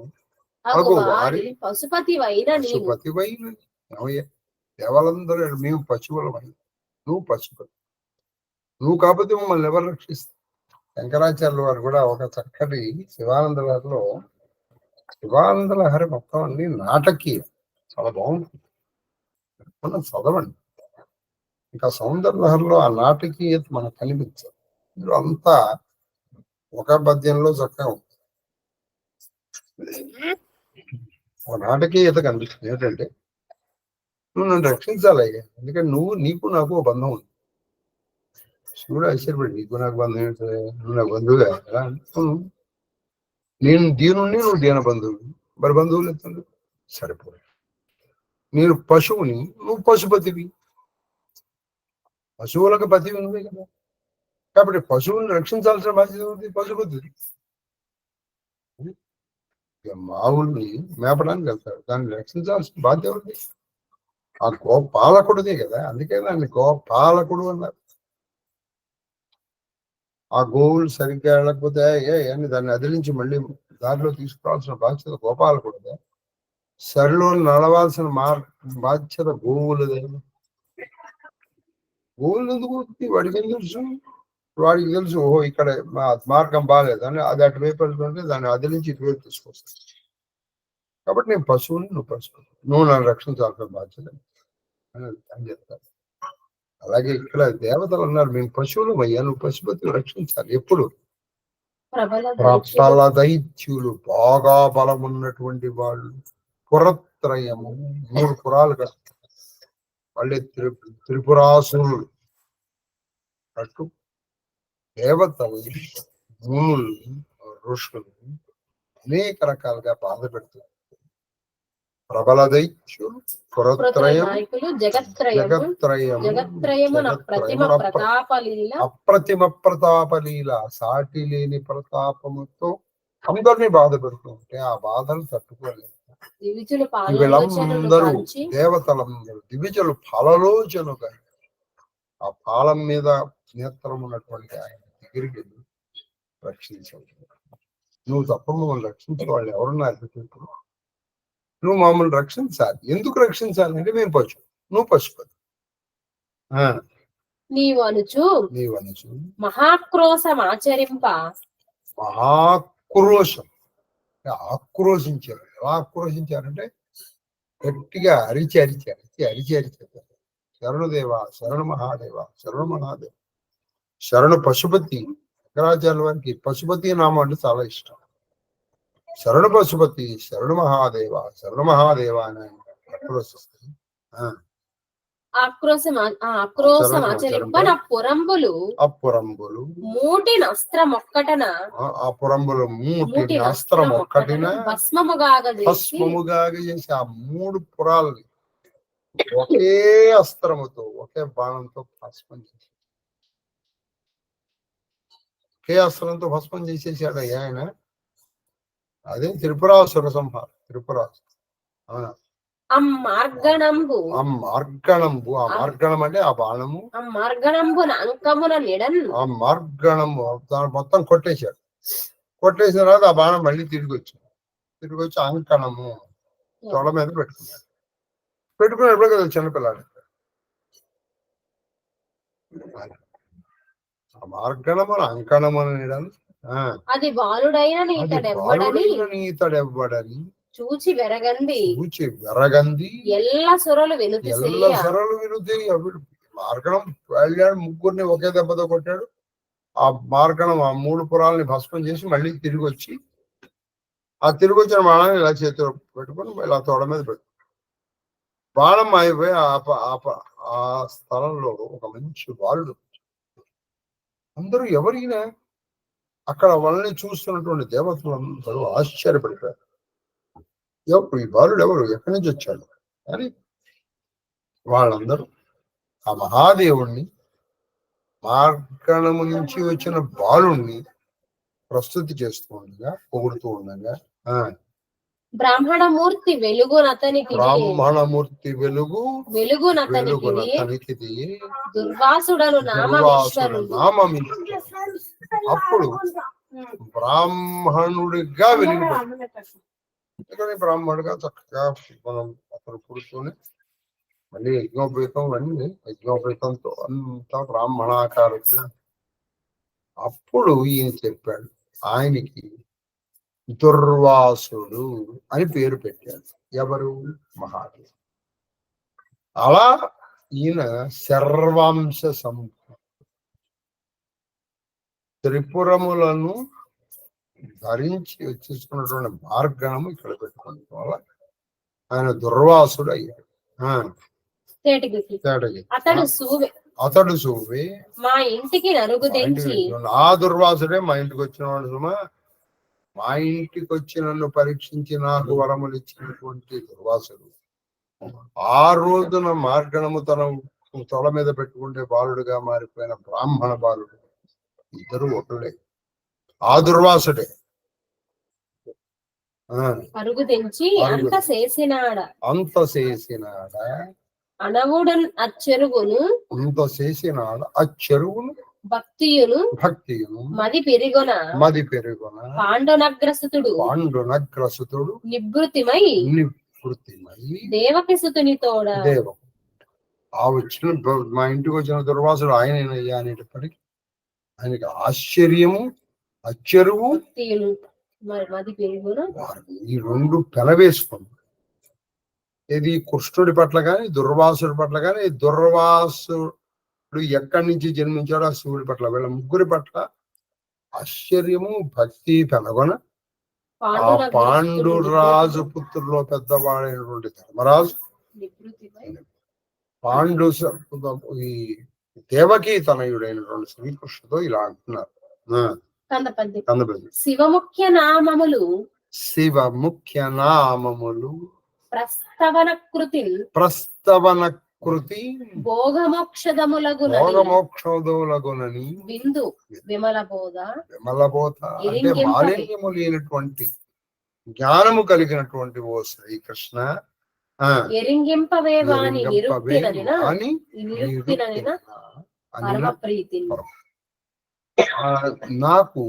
అగు అగు వారి వారి పశుపతి వైన నీవు, పశుపతివైన దేవాలందరూ మేము పశువులమై, నువ్వు పశుపతి, నువ్వు కాకపోతే మమ్మల్ని ఎవరు రక్షిస్తారు? శంకరాచార్యుల వారు కూడా ఒక చక్కటి శివానంద లహరిలో, శివానంద లహరి మొత్తం అన్ని నాటకీయ, చాలా బాగుంటుంది, మనం చదవండి. ఇంకా సౌందర్య లహరిలో ఆ నాటకీయత మనకు కనిపించదు, ఇందులో అంతా ఒక పద్యంలో చక్కగా ఉంది. ఒక నాటకీయత కనిపిస్తుంది. ఏంటంటే నువ్వు నన్ను రక్షించాలయ్యా, ఎందుకంటే నీకు నాకు ఓ బంధం ఉంది. శివుడు ఆశ్చర్యపడి, నీకు నాకు బంధం ఏంటి, నువ్వు నాకు బంధువుగా ఎలా అంటున్నావు? నేను దీనుణ్ణి, నువ్వు దీన బంధువు, మరి బంధువులు ఎత్తండి సరిపోయి. నేను పశువుని, నువ్వు పశుపతివి, పశువులకు పతివి నువ్వే కదా, కాబట్టి పశువుని రక్షించాల్సిన బాధ్యత ఉంది పశుపతిది. మావుల్ని మేపడానికి వెళ్తాడు, దాన్ని రక్షించాల్సిన బాధ్యత ఉంది ఆ గోపాలకుడిదే కదా, అందుకే దాన్ని గోపాలకుడు అన్నారు. ఆ గోవులు సరిగ్గా వెళ్ళకపోతే అని దాన్ని అదిలించి మళ్ళీ దారిలో తీసుకురావాల్సిన బాధ్యత గోపాలకుడిదే. సరిలో నడవాల్సిన బాధ్యత గోవులదే. గోవులు ఎందుకు వాడికి ఏం తెలుసు? వాడికి తెలుసు, ఓహో ఇక్కడ మార్గం బాగాలేదు అని అది అటువైపు వెళ్తుంటే దాన్ని అదిలించి ఇటువైపు తీసుకొస్తాను. కాబట్టి నేను పశువుని, నువ్వు పశువు, నువ్వు నన్ను రక్షించాల్సిన బాధ్యత అని చెప్తాను. అలాగే ఇక్కడ దేవతలు అన్నారు, మేము పశువులు అయ్యా, నువ్వు పశుపతి రక్షించాలి. ఎప్పుడు? ప్రబల దైత్యులు, బాగా బలం ఉన్నటువంటి వాళ్ళు, పురత్రయము, 3 పురాలు కదా, మళ్ళీ త్రిపురాసురులు అటు దేవతలు, మునులు, ఋషులు అనేక రకాలుగా బాధ పెడుతున్నారు. ప్రబల దైత్యులు, పురత్రయం, అప్రతిమ ప్రతాపలీల, సాటి లేని ప్రతాపముతో అందరినీ బాధ పెడుతుంటే ఆ బాధను తట్టుకోలేదు. వీళ్ళందరూ దేవతలందరూ దివిజులు ఫలలోచనుగా ఆ పాలం మీద నేత్రం ఉన్నటువంటి ఆయన దగ్గరికి రక్షించాలి. నువ్వు తప్ప మమ్మల్ని రక్షించిన వాళ్ళు ఎవరున్నారు? నువ్వు మమ్మల్ని రక్షించాలి. ఎందుకు రక్షించాలి అంటే మేము పశువు, నువ్వు పశుపతి. నీవు అనుచు మహాక్రోశం ఆచరింప, మహాక్రోశం ఆక్రోశించారు. ఎలా ఆక్రోశించారంటే గట్టిగా అరిచి శరణుదేవ, శరణు మహాదేవ, శరణు మహాదేవ, శరణు పశుపతి. శంకరాచార్యుల వారికి పశుపతి నామం అంటే చాలా ఇష్టం. శరణు పశుపతి, శరణు మహాదేవ, శరణు మహాదేవ అని ఆక్రోశిస్తుంది. అప్పురంబులు మూటి నస్త్రం ఒక్కటన, అప్పురంబులు మూటి నస్త్రం ఒక్కటిన భస్మముగా చేసి ఆ 3 పురాలని ఒకే అస్త్రముతో, ఒకే బాణంతో భస్మం చేసి, ఒకే అస్త్రంతో భస్మం చేసేసాడు ఆయన. అదే త్రిపురాసుర సంహారం. త్రిపురాసురు అవునా? మార్గణంబు అంటే ఆ బాణము, ఆ మార్గణము దాన్ని మొత్తం కొట్టేశాడు. కొట్టేసిన తర్వాత ఆ బాణం మళ్ళీ తిరిగి వచ్చి అంకణము తొడ మీద పెట్టుకున్నప్పుడు కదా చిన్నపిల్లాడు. ఆ మార్గణము అంకణము అని అది బాలుడైన నీతడెవ్వడని చూచి వెరగంది ఎల్ల సొరలు వినుతి. మార్గణం వెళ్ళాడు, 3 ఒకే దెబ్బతో కొట్టాడు. ఆ మార్గణం ఆ 3 పురాలని భస్మం చేసి మళ్ళీ తిరిగి వచ్చిన బాణాన్ని ఇలా చేతిలో పెట్టుకొని ఇలా తోడ మీద పెట్టు. బాణం అయిపోయి ఆ స్థలంలో ఒక మంచి బాలుడు. అందరూ ఎవరైనా అక్కడ వాళ్ళని చూస్తున్నటువంటి దేవతలు అందరూ ఆశ్చర్యపడిపోయారు. ఎవరు ఈ బాలుడు, ఎవరు, ఎక్కడి నుంచి వచ్చాడు అని. వాళ్ళందరూ ఆ మహాదేవుణ్ణి మార్గణము నుంచి వచ్చిన బాలుణ్ణి ప్రస్తుతి చేస్తూ ఉండగా, పొగుడుతూ ఉండగా, బ్రాహ్మణమూర్తి వెలుగునతనికి బ్రాహ్మణమూర్తి వెలుగునతనికి దుర్వాసుడను అప్పుడు బ్రాహ్మణుడిగా వెలిగిపోతాడు. అందుకని బ్రాహ్మణుడిగా చక్కగా మనం అతను కూర్చొని మళ్ళీ యజ్ఞోపేతం అన్ని యజ్ఞోపేతంతో అంతా బ్రాహ్మణాకారత. అప్పుడు ఈయన చెప్పాడు, ఆయనకి దుర్వాసుడు అని పేరు పెట్టాడు. ఎవరు? మహాదేవ్. అలా ఈయన సర్వాంశ త్రిపురములను ధరించి వచ్చేసుకున్నటువంటి మార్గము ఇక్కడ పెట్టుకోవడం వల్ల ఆయన దుర్వాసుడు అయ్యాడు. అతడు సూవే మా ఇంటికి నరుగు తెచ్చి, ఆ దుర్వాసుడే మా ఇంటికి వచ్చినవాడు సుమా. మా ఇంటికి వచ్చి నన్ను పరీక్షించి నాకు వరములు ఇచ్చినటువంటి దుర్వాసుడు ఆ రోజున మార్గణము తన తొల మీద పెట్టుకుంటే బాలుడుగా మారిపోయిన బ్రాహ్మణ బాలుడు ఇద్దరు ఒకళ్ళే. ఆ దుర్వాసుడే అరుగు తెంచి అంత చేసినాడా అనవుడన్ అచ్చెరుగును అంత చేసినాడ అచ్చెరుగును భక్తియును మది పెరిగొన పాండునగ్రసుతుడు నివృత్తిమై దేవకి సుతుని తోడ. ఆ వచ్చిన మా ఇంటికి వచ్చిన దుర్వాసుడు ఆయనయ్యా అనేటప్పటికీ ఆయనకి ఆశ్చర్యము అచ్చెరువు ఈ రెండు పెనవేసుకుంది. ఇది కృష్ణుడి పట్ల కానీ దుర్వాసుడి పట్ల కానీ, దుర్వాసుడు ఎక్కడి నుంచి జన్మించాడో ఆ శివుడి పట్ల, వీళ్ళ ముగ్గురి పట్ల ఆశ్చర్యము భక్తి పెనగొన ఆ పాండురాజు పుత్రుల్లో పెద్దవాడైనటువంటి ధర్మరాజు పాండు ఈ దేవకి తనయుడైనటువంటి శ్రీకృష్ణుతో ఇలా అంటున్నారు. శివముఖ్య నామములు ప్రస్తవనకృతి భోగమోక్షదములగునని విందు విమలబోధ అంటే మాలిన్యము లేనటువంటి జ్ఞానము కలిగినటువంటి ఓ శ్రీకృష్ణ నాకు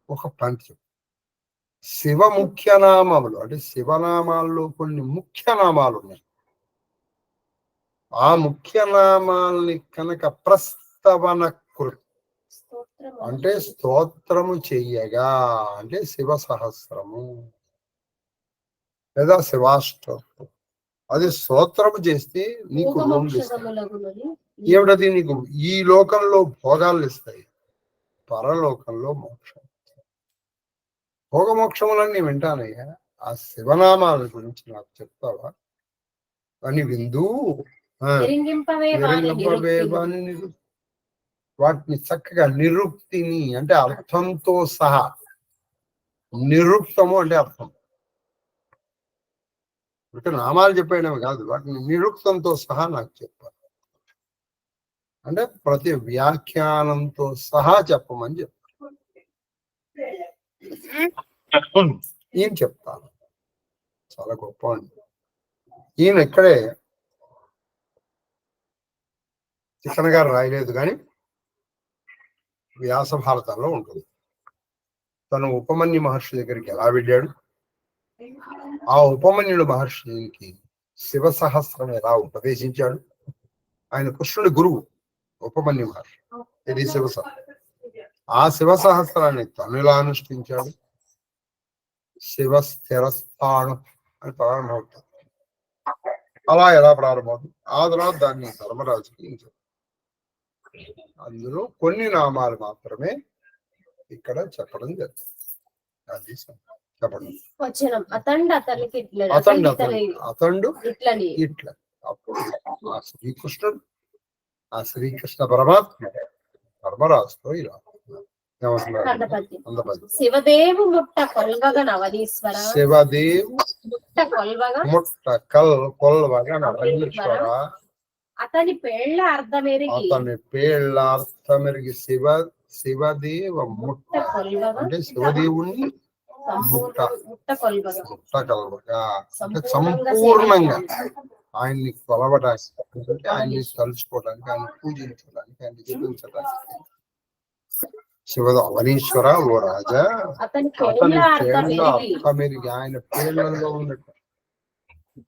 ఒక పంచం శివ ముఖ్య నామములు అంటే శివనామాల్లో కొన్ని ముఖ్య నామాలు ఉన్నాయి. ఆ ముఖ్య నామాల్ని కనుక ప్రస్తవన కృతి అంటే స్తోత్రము చెయ్యగా, అంటే శివ సహస్రము లేదా శివాష్టోత్రం, అది స్తోత్రము చేస్తే నీకు ఏమిటది? నీకు ఈ లోకంలో భోగాలు ఇస్తాయి, పరలోకంలో మోక్షం. భోగమోక్షములన్నీ వింటానయ్యా, ఆ శివనామాల గురించి నాకు చెప్తావా అని విందు వాటిని చక్కగా నిరుక్తిని అంటే అర్థంతో సహా, నిరుక్తము అంటే అర్థం, అంటే నామాలు చెప్పేయడమే కాదు, వాటిని నిరుక్తంతో సహా నాకు చెప్పాలి. అంటే ప్రతి వ్యాఖ్యానంతో సహా చెప్పమని చెప్పాలి. ఈయన చెప్తాను, చాలా గొప్ప అండి. ఈయన ఇక్కడే చిక్కన గారు రాయలేదు కానీ వ్యాస భారతాల్లో ఉంటుంది. తను ఉపమన్యు మహర్షి దగ్గరికి ఎలా వెళ్ళాడు, ఆ ఉపమన్యుడు మహర్షికి శివ సహస్రం ఎలా ఉపదేశించాడు. ఆయన కృష్ణుడి గురువు ఉపమన్యు మహర్షి, ఇది శివ సహస్రం. ఆ శివ సహస్రాన్ని తను ఎలా అనుష్ఠించాడు, శివ స్థిరస్థానం అని ప్రారంభమవుతాడు. అలా ఎలా ప్రారంభమవుతుంది, ఆ తర్వాత దాన్ని ధర్మరాజుకి అందులో కొన్ని నామాలు మాత్రమే ఇక్కడ చెప్పడం జరిగింది. అది చెప్పండి. అతండు ఇట్లా. అప్పుడు ఆ శ్రీకృష్ణుడు, ఆ శ్రీకృష్ణ పరమాత్మ ధర్మరాజుతో ఇలా శివదేవు ముట్ట కొల్వగా నవనీశ్వర, శివదేవు ముట్ట కొల్వగా నవనీశ్వర, అతని పేళ్ల అర్థమెరిగి అతని పేళ్ల అర్థమెరిగి శివదేవ ముట్ట అంటే శివదేవుణ్ణి ముట్ట కలవగా అంటే సంపూర్ణంగా ఆయన్ని కొలవడానికి, ఆయన్ని తలుచుకోవడానికి, ఆయన పూజించడానికి, ఆయన జపించడానికి. అవనీశ్వర ఓ రాజా, అతని పేర్ల అర్థమెరిగి ఆయన పేర్లలో ఉన్నట్టు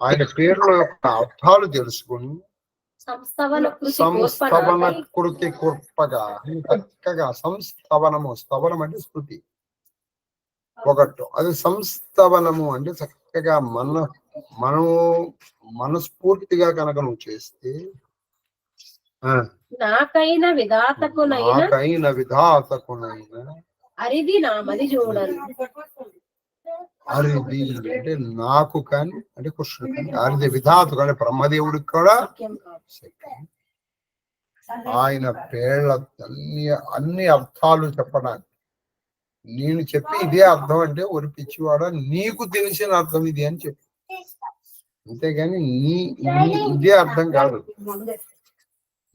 ఆయన పేర్ల యొక్క అర్థాలు తెలుసుకుని సంస్థవన కృతి కూర్పగా చక్కగా స్తవనం అంటే స్థుతి ఒకటి, అది సంస్థవనము అంటే చక్కగా మనము మనస్ఫూర్తిగా కనుక నువ్వు చేస్తే నాకైన విధాతకునైన అరిది నామది చూడను. అరిది అంటే నాకు కానీ అంటే కృష్ణుడు కానీ, అరిది విధాతు కానీ బ్రహ్మదేవుడికి కూడా ఆయన పేర్ల అన్ని అర్థాలు చెప్పడానికి నేను చెప్పి ఇదే అర్థం అంటే ఒరి పిచ్చివాడ నీకు తెలిసిన అర్థం ఇది అని చెప్పి, అంతేగాని ఇదే అర్థం కాదు.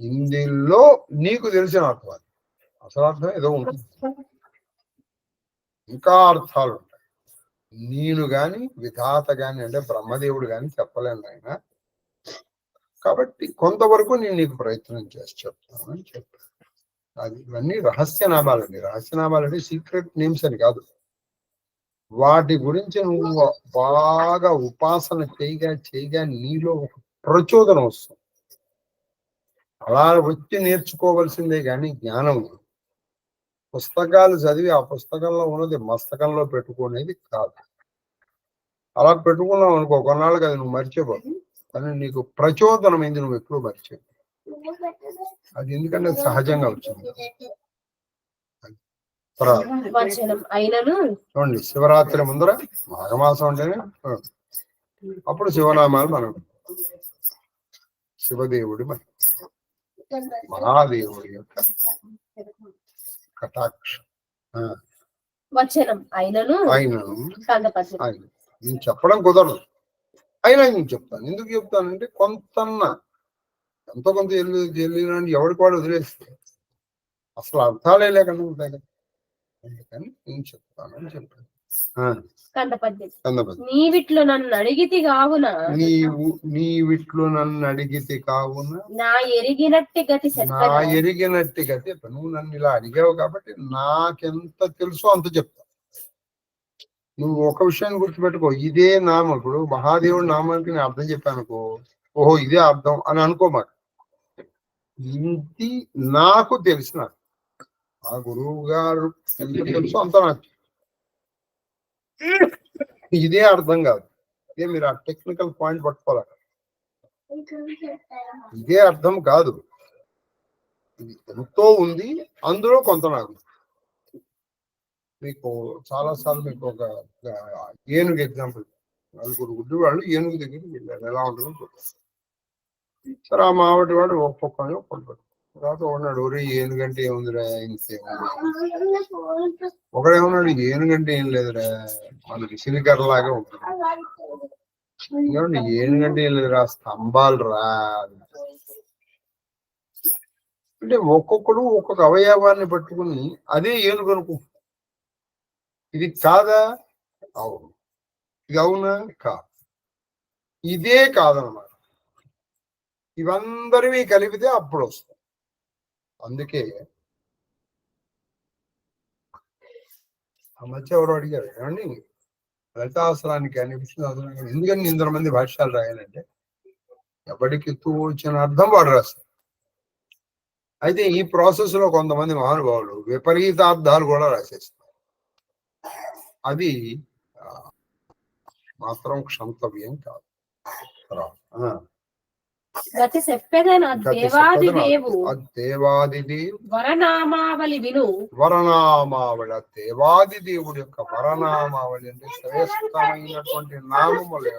ఇందులో నీకు తెలిసిన అర్థం అది అసలు అర్థం ఏదో ఉంటుంది, ఇంకా అర్థాలు ఉంటాయి. నేను గాని విధాత గాని అంటే బ్రహ్మదేవుడు గాని చెప్పలేను ఆయన, కాబట్టి కొంతవరకు నేను నీకు ప్రయత్నం చేసి చెప్తాను అని చెప్పాను. అది ఇవన్నీ రహస్యనామాలండి. రహస్యనామాలంటే సీక్రెట్ నేమ్స్ అని కాదు. వాటి గురించి నువ్వు బాగా ఉపాసన చేయగా నీలో ఒక ప్రచోదనం వస్తుంది. అలా వచ్చి నేర్చుకోవలసిందే కానీ జ్ఞానం పుస్తకాలు చదివి ఆ పుస్తకంలో ఉన్నది మస్తకంలో పెట్టుకునేది కాదు. అలా పెట్టుకున్నావు అనుకో, కొన్నాళ్ళకి అది నువ్వు మర్చిపోదు. కానీ నీకు ప్రచోదనమైంది, నువ్వు ఎప్పుడు మర్చిపో. అది ఎందుకంటే సహజంగా వచ్చింది. చూడండి, శివరాత్రి ముందర మాఘమాసం అంటేనే అప్పుడు శివనామాలు మనం శివదేవుడి మహాదేవుడి యొక్క కటాక్షం నేను చెప్పడం కుదరదు, అయినా నేను చెప్తాను. ఎందుకు చెప్తానంటే ఎంతో కొంత వెళ్ళినండి ఎవరికి వాడు వదిలేస్తే అసలు అర్థాలే లేకుండా ఉంటాయి కదా, అందుకని నేను చెప్తానని చెప్పాను. నీవిట్లు నన్ను అడిగితే కావున నా ఎరిగినట్టి గతి నువ్వు నన్ను ఇలా అడిగావు కాబట్టి నాకెంత తెలుసో అంత చెప్తా. నువ్వు ఒక విషయాన్ని గుర్తుపెట్టుకో, ఇదే నామం. ఇప్పుడు మహాదేవుడి నామానికి నేను అర్థం చెప్పానుకో, ఓహో ఇదే అర్థం అని అనుకోమాట. ఇది నాకు తెలిసిన ఆ గురువు గారు ఎంత తెలుసో అంత నాకు ఇదే అర్థం కాదు. ఇదే మీరు ఆ టెక్నికల్ పాయింట్ పట్టుకోవాలి. ఇదే అర్థం కాదు, ఇది ఎంతో ఉంది, అందులో కొంత నాకు. మీకు చాలా సార్లు మీకు ఒక ఏనుగు ఎగ్జాంపుల్, నలుగురు గుడ్డి వాళ్ళు ఏనుగు దగ్గరికి వెళ్ళారు, ఎలా ఉంటుందో. సరే ఆ మావటి వాడు ఒక్కొక్కని ఒక్కొక్కడు తర్వాత ఉన్నాడు, ఒరే ఏనుగంటే ఏముందిరా ఇంకేముంది. ఒకడేమన్నాడు, ఏనుగంటే ఏం లేదురా మనకి సిలికర్రలాగా ఉంటుంది. ఏనుగంటే ఏం లేదురా స్తంభాలు రా. అంటే ఒక్కొక్కడు ఒక్కొక్క అవయవాన్ని పట్టుకుని అదే ఏనుగు అనుకుంటున్నాడు. ఇది కాదా? అవును. ఇది అవునా? కాదు. ఇదే కాదనమాట. ఇవందరివి కలిపితే అప్పుడు వస్తాయి. అందుకే ఆ మధ్య ఎవరు అడిగారు, ఏమండి లలితాసనానికి కానీ విష్ణుదాసనానికి ఎందుకని 100 మంది భాష్యాలు రాయాలంటే ఎవరికి తోచిన అర్థం వాడు రాస్తారు. అయితే ఈ ప్రాసెస్ లో కొంతమంది మహానుభావులు విపరీతార్థాలు కూడా రాసేస్తారు. అది మాత్రం క్షంతవ్యం కాదు. వరనామావళి దేవాదిదేవుడి యొక్క వరనామావళి అంటే శ్రేష్టమైనటువంటి నామములు.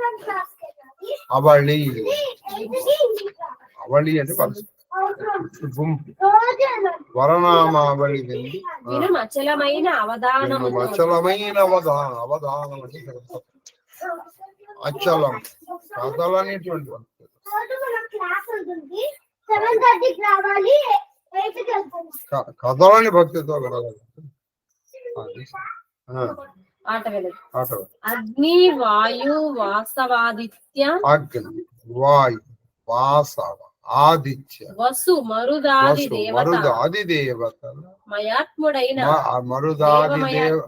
అవళి అంటే వరనామావళి అచలమైన అవధానం అంటే అచలం కదలనేటువంటి కదలని భక్తితో వెళ్ళాలి. ఆట వెళ్ళదు. ఆట అగ్ని వాయు వాసవాదిత్య అగ్ని వాయు వాసవ ఆదిత్య వసు మరుదాది మరుదాది దేవతలు మయాత్ముడైన మరుదాది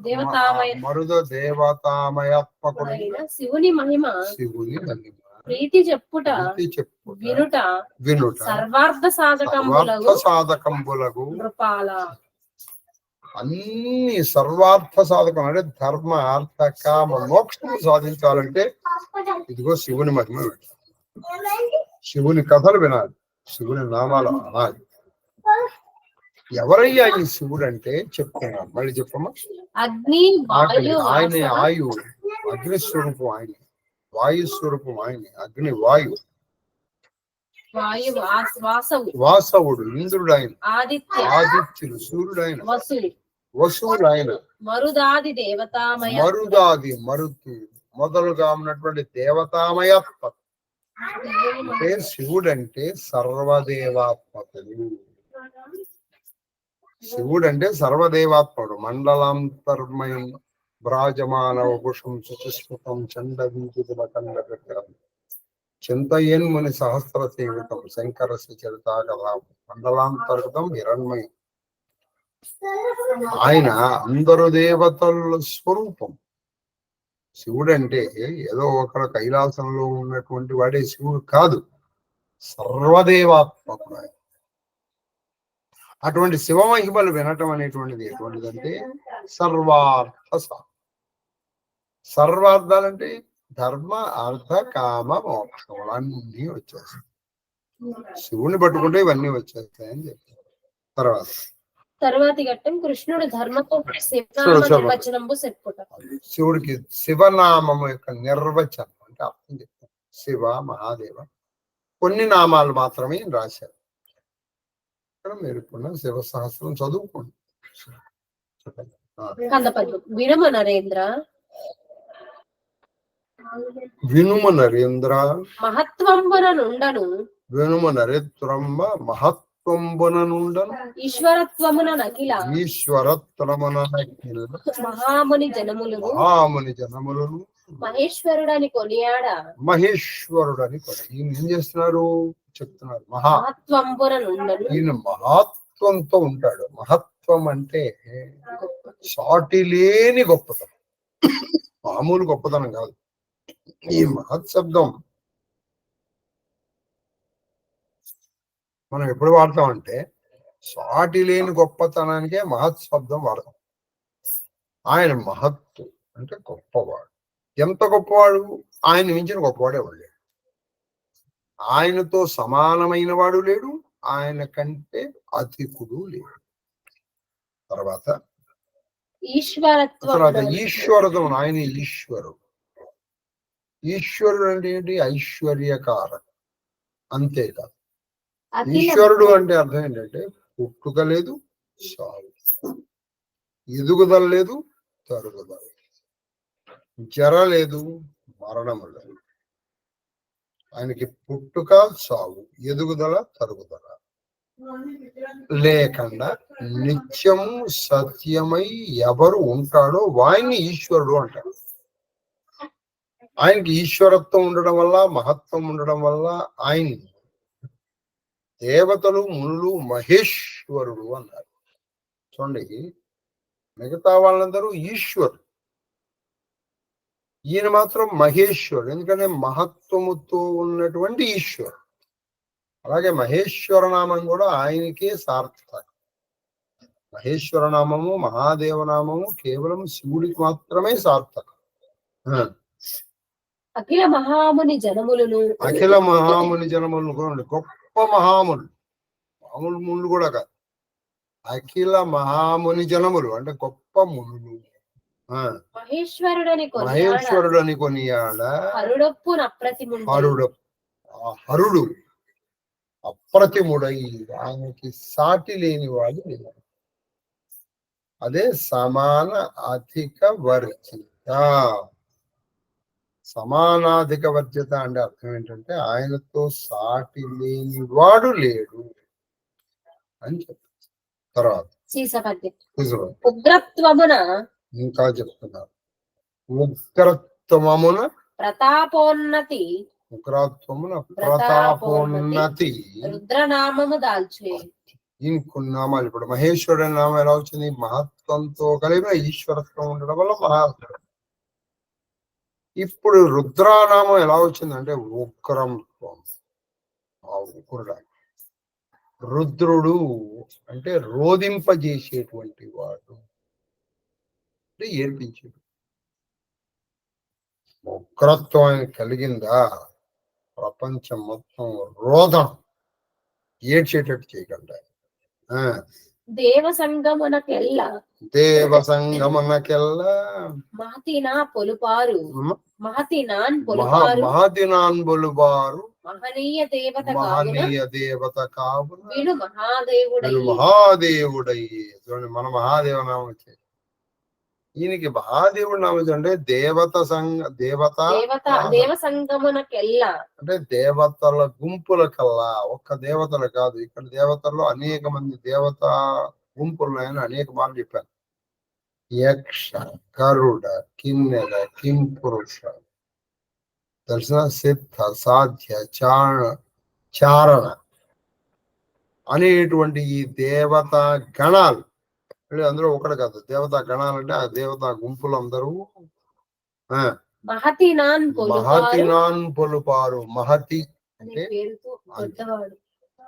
దేవతామయ మరుద దేవతామయాత్మకుడైన శివుని మహిమ ప్రీతి చెప్పుట వినుట సర్వార్థ సాధకంబులకు నృపాల. అన్ని సర్వార్థ సాధకం అంటే ధర్మ అర్థ కామ మోక్షం సాధించాలంటే ఇదిగో శివుని మహిమ వినాలి, శివుని కథలు వినాలి, శివుని నామాలు అనాలి. ఎవరయ్యా ఈ శివుడు అంటే చెప్తున్నాను, మళ్ళీ చెప్పమ్మా. అగ్ని ఆయన ఆయువు, అగ్ని స్వరూపం ఆయన, వాయు స్వరూపం ఆయన, అగ్ని వాయు వాసవుడు, ఇంద్రుడు ఆయన, ఆదిత్యుడు సూర్యుడు ఆయన, వసువుడు ఆయన, మరుదాది మరుతు మొదలుగా ఉన్నటువంటి దేవతామయాత్మ. అంటే శివుడు అంటే సర్వదేవాత్మకుడు, శివుడు అంటే సర్వదేవాత్మడు. మండలాంతర్మయ భ్రాజమానవ పుషం సుస్మృతం చండీజుకండ చింతయన్ముని సహస్ర సేవితం శంకరస్య చరితాగలాం మండలాంతర్గతం హిరణ్మయం. ఆయన అందరు దేవతల స్వరూపం. శివుడు అంటే ఏదో ఒకరు కైలాసంలో ఉన్నటువంటి వాడే శివుడు కాదు, సర్వదేవాత్మకుడు ఆయన. అటువంటి శివమహిమలు వినటం అనేటువంటిది ఎటువంటిదంటే సర్వార్థాలంటే ధర్మ అర్థ కామ మోక్షములు అన్నీ వచ్చేస్తాయి. శివుని పట్టుకుంటే ఇవన్నీ వచ్చేస్తాయని చెప్తారు. తర్వాతి ఘట్టం కృష్ణుడు ధర్మతో శివుడికి శివనామము యొక్క నిర్వచనం అంటే అర్థం చెప్తారు. శివ మహాదేవ కొన్ని నామాలు మాత్రమే రాశారు. మీరు ఇప్పుడు శివ సహస్రం చదువుకోండి. వినుమ నరేంద్ర మహత్వంబున నుండను వినుమ నరేంద్రంబ మహత్వంబున నుండను ఈశ్వరత్వమున నకిల మహాముని జనములను మహేశ్వరుడని కొనియాడ ఈయన ఏం చేస్తున్నారు చెప్తున్నారు. మహత్వంబున నుండను ఈయన మహత్వంతో ఉంటాడు. మహత్వం అంటే సాటి లేని గొప్పతనం, మామూలు గొప్పతనం కాదు. ఈ మహత్ శబ్దం మనం ఎప్పుడు వాడతామంటే సాటి లేని గొప్పతనానికే మహత్ శబ్దం వాడతాం. ఆయన మహత్తు అంటే గొప్పవాడు. ఎంత గొప్పవాడు? ఆయన మించిన గొప్పవాడే వాడు లేడు. ఆయనతో సమానమైన వాడు లేడు, ఆయన కంటే అధికుడు లేడు. తర్వాత ఈశ్వరత్వం. ఆయన ఈశ్వరుడు. ఈశ్వరుడు అంటే ఏంటి? ఐశ్వర్యకారక. అంతేకాదు, ఈశ్వరుడు అంటే అర్థం ఏంటంటే పుట్టుక లేదు, సాగు, ఎదుగుదల లేదు, తరుగుదల, జర లేదు, మరణము లేదు. ఆయనకి పుట్టుక సాగు ఎదుగుదల తరుగుదల లేకుండా నిత్యము సత్యమై ఎవరు ఉంటాడో వాయిని ఈశ్వరుడు అంటారు. ఆయనకి ఈశ్వరత్వం ఉండడం వల్ల, మహత్వం ఉండడం వల్ల ఆయన దేవతలు మునులు మహేశ్వరుడు అన్నారు. చూడండి, మిగతా వాళ్ళందరూ ఈశ్వరుడు, ఈయన మాత్రం మహేశ్వరుడు. ఎందుకంటే మహత్వముతో ఉన్నటువంటి ఈశ్వరుడు. అలాగే మహేశ్వర నామం కూడా ఆయనకే సార్థకం. మహేశ్వర నామము, మహాదేవనామము కేవలం శివుడికి మాత్రమే సార్థకం. అఖిల మహాముని జనములను గొప్ప మహాములు, మామూలు మునులు కూడా కాదు. అఖిల మహాముని జనములు అంటే గొప్ప మునులు. మహేశ్వరుడని కొనియాడ హరుడు అప్రతిముడై ఆయనకి సాటి లేని వాడు లేదు. అదే సమాన అధిక వర్జిత. సమానాధిక వర్జ్యత అంటే అర్థం ఏంటంటే ఆయనతో సాటి లేని వాడు లేడు అని చెప్పారు. తర్వాత ఉగ్రత్వమున ఇంకా చెప్తున్నారు. ఉగ్రత్వమున ప్రతాపోన్నతి రుద్రనామము దాల్చే. దీనికి కొన్ని నామాలు. ఇప్పుడు మహేశ్వరుడు అనే నామం ఎలా వచ్చింది? మహత్వంతో కలిగిన ఈశ్వరత్వం ఉండడం వల్ల మహేశ్వరుడు. ఇప్పుడు రుద్రానామం ఎలా వచ్చిందంటే ఉగ్రంత్వం. ఆ ఉగ్రుడు రుద్రుడు అంటే రోధింపజేసేటువంటి వాడు, అంటే ఏర్పించేడు. ఉగ్రత్వం కలిగిందా ప్రపంచం మొత్తం రోధం ఏడ్చేటట్టు చేయగలరా? దేవ సంగమనకెల్ల మహతినా పొలుపారు మహతినాన్ బొలుబారు మహనీయ దేవత కావున వీడు మహాదేవుడయ్యే. చూడండి, మన మహాదేవ నామం వచ్చేది. ఈయనకి మహాదేవుడు నామం అంటే దేవ సంగమనకెల్లా అంటే దేవతల గుంపుల కల్లా. ఒక్క దేవతలు కాదు, ఇక్కడ దేవతల్లో అనేక మంది దేవతా గుంపులు ఉన్నాయని అనేక మార్లు చెప్పాను. యక్ష, గరుడ, కిన్నెర, కింపురుష, దర్శన, సిద్ధ, సాధ్య, చారణ అనేటువంటి ఈ దేవతా గణాలు, అందులో ఒకటి కాదు, దేవతా గణాలు అంటే ఆ దేవతా గుంపులు అందరూ మహతినాన్ పొలుపారు. మహతి అంటే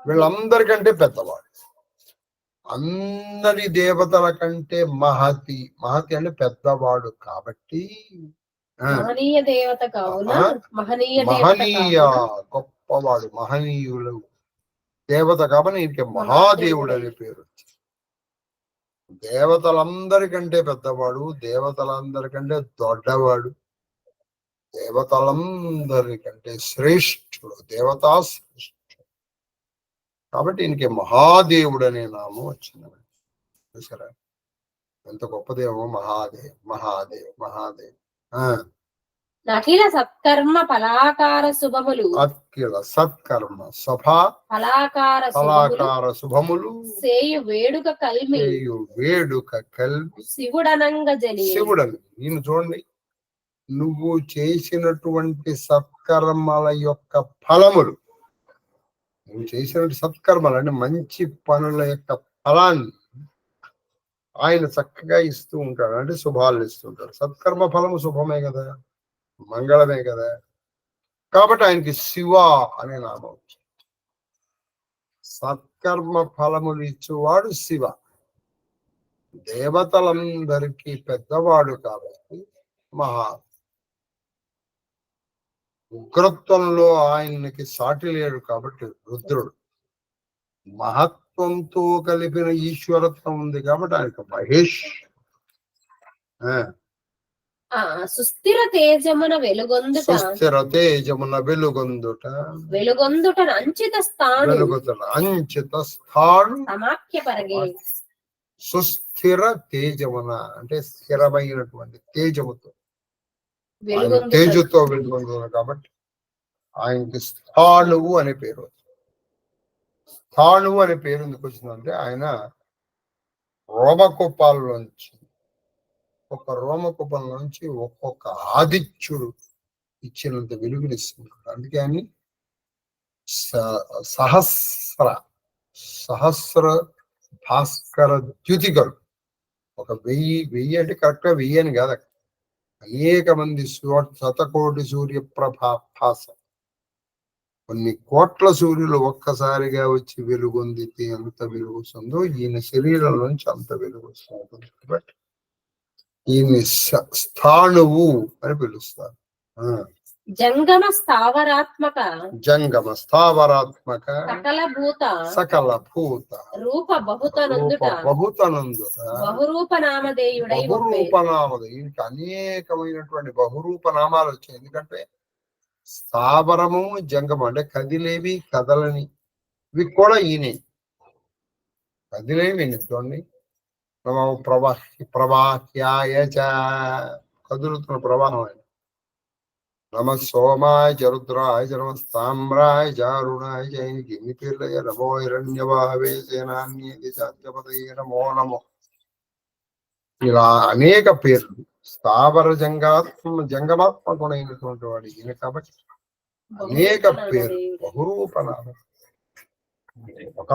వీళ్ళందరికంటే పెద్దవాడు, అందరి దేవతల కంటే మహతి. మహతి అంటే పెద్దవాడు కాబట్టి మహనీయ దేవత కావున మహనీయ గొప్పవాడు, మహనీయులు దేవత కాబట్టి ఇంకే మహాదేవుడు అనే పేరు. దేవతలందరికంటే పెద్దవాడు, దేవతలందరికంటే దొడ్డవాడు, దేవతలందరికంటే శ్రేష్ఠుడు, దేవతా శ్రేష్ఠుడు కాబట్టి ఈయనకి మహాదేవుడు అనే నామం వచ్చింది. చూసారా ఎంత గొప్పదేమో! మహాదేవ్ మహాదేవ్ మహాదేవ్. అఖిల సత్కర్మ ఫలాకార శుభములు, అఖిల సత్కర్మ సభా ఫలాకార శుభములు సేయు వేడుక కల్మి శివుడనంగ జని. శివుడని నేను చూడండి, నువ్వు చేసినటువంటి సత్కర్మల యొక్క ఫలములు, నువ్వు చేసినటువంటి సత్కర్మలు అంటే మంచి పనుల యొక్క ఫలాన్ని ఆయన చక్కగా ఇస్తూ ఉంటాడు. అంటే శుభాలు ఇస్తుంటాడు. సత్కర్మ ఫలము శుభమే కదా, మంగళమే కదా. కాబట్టి ఆయనకి శివ అనే నామం. సత్కర్మ ఫలములు ఇచ్చేవాడు శివ. దేవతలందరికీ పెద్దవాడు కాబట్టి మహా. ఉగ్రత్వంలో ఆయనకి సాటి లేడు కాబట్టి రుద్రుడు. మహత్వంతో కలిపిన ఈశ్వరత్వం ఉంది కాబట్టి ఆయనకు మహేష్. సుస్థిర తేజమున వెలుగొందుట అంచిత స్థాను సుస్థిర తేజమున అంటే స్థిరమైనటువంటి తేజముతో, తేజుతో వెలుగొందుతాడు కాబట్టి ఆయనకి స్థాణువు అనే పేరు. స్థాణువు అనే పేరు ఎందుకు వచ్చిందంటే ఆయన రోమకూపాల్లోంచి, ఒక రోమకూపంలోంచి ఒక్కొక్క ఆదిత్యుడు ఇచ్చినంత వెలుగునిస్తున్నాడు. అందుకే ఆయన సహస్ర భాస్కర ద్యుతికరు. ఒక 1000 అంటే కరెక్ట్ గా 1000 అని కాదు, అనేక మంది శతకోటి సూర్యప్రభాస, కొన్ని కోట్ల సూర్యులు ఒక్కసారిగా వచ్చి వెలుగొందితే ఎంత వెలుగు వస్తుందో ఈయన శరీరం నుంచి అంత వెలుగు వస్తుంది. కాబట్టి ఈయన స్థాణువు అని పిలుస్తారు. జంగమ స్థావరాత్మక సకల భూత రూప బహుతనందుట బహురూపనామధేయుడు. ఈయనకి అనేకమైనటువంటి బహురూప నామాలు వచ్చాయి. ఎందుకంటే స్థావరము జంగము అంటే కదిలేవి కదలని, ఇవి కూడా ఈయనే. కదిలేవి చూడండి, ప్రవాహ్యాయ కదులుతున్న ప్రవాహం ఆయన. నమ సోమాయ చ రుద్రాయ చ నమ స్తామ్రాయ చారుణాయ చైనికి ఇన్ని పేర్లయ్య నమో హిరణ్యవాహవే సేనాన్యేతి సాధ్యపదయ నమో నమో. ఇలా అనేక పేర్లు స్థావర జంగమాత్మకుడైనటువంటి వాడు ఈయన కాబట్టి అనేక పేర్లు బహురూపనామం. ఒక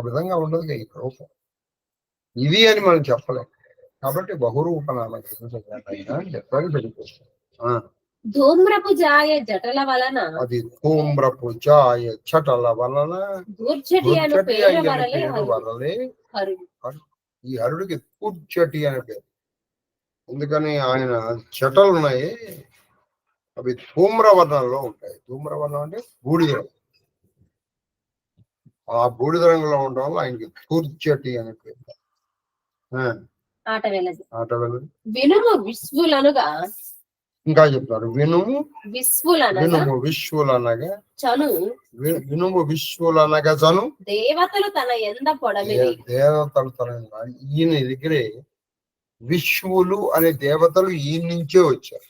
విధంగా ఉండదు ఈ రూపం ఇది అని మనం చెప్పలేం కాబట్టి బహురూపనామం చెప్పాలి సరిపోతుంది. ధూమ్రపు జాయ జటల వలన అది ధూమ్రపు జాయ చటల వలన దూర్చటి అను పేరు వరలే ఈ హరుడికి దూర్చటి అనే పేరు. ఎందుకని ఆయన చటలు ఉన్నాయి అవి ధూమ్రవర్ణంలో ఉంటాయి. ధూమ్రవర్ణం అంటే బూడిద. ఆ బూడిద రంగులో ఉండడం వల్ల ఆయనకి దూర్చటి అనే పేరు. ఆట వెళ్ళదు. వినుము విశ్వులనుగా ఇంకా చెప్తారు. వినుము విశ్వులనగా చను. వినుము విశ్వులనగా చను దేవతలు తన ఎంద పొడమిరి. దేవతలు తన ఈయన దగ్గరే విశ్వులు అనే దేవతలు ఈయన నుంచే వచ్చారు.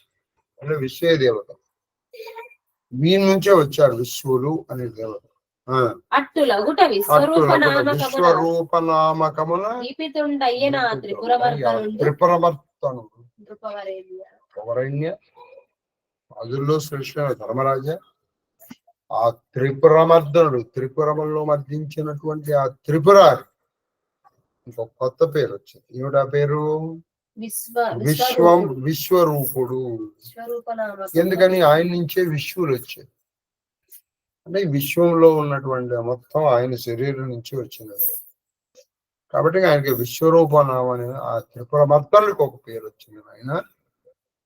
అంటే విశ్వే దేవతలు వీరి నుంచే వచ్చారు విశ్వులు అనే దేవతలు. అట్టులగుట విశ్వరూపనామకమున త్రిపురవర్తనుడు పౌరణ్య అదుల్లో శ్రేష్ఠ ధర్మరాజ. ఆ త్రిపురమర్దనుడు త్రిపురములో మర్దించినటువంటి ఆ త్రిపురారి ఇంకొక కొత్త పేరు వచ్చింది. ఏమిటా పేరు? విశ్వరూపుడు. ఎందుకని ఆయన నుంచే విశ్వులు వచ్చాయి. అంటే విశ్వంలో ఉన్నటువంటి మొత్తం ఆయన శరీరం నుంచి వచ్చినది కాబట్టి ఆయనకి విశ్వరూపనామం అనేది ఆ త్రిపురమర్దనుడికి ఒక పేరు వచ్చింది ఆయన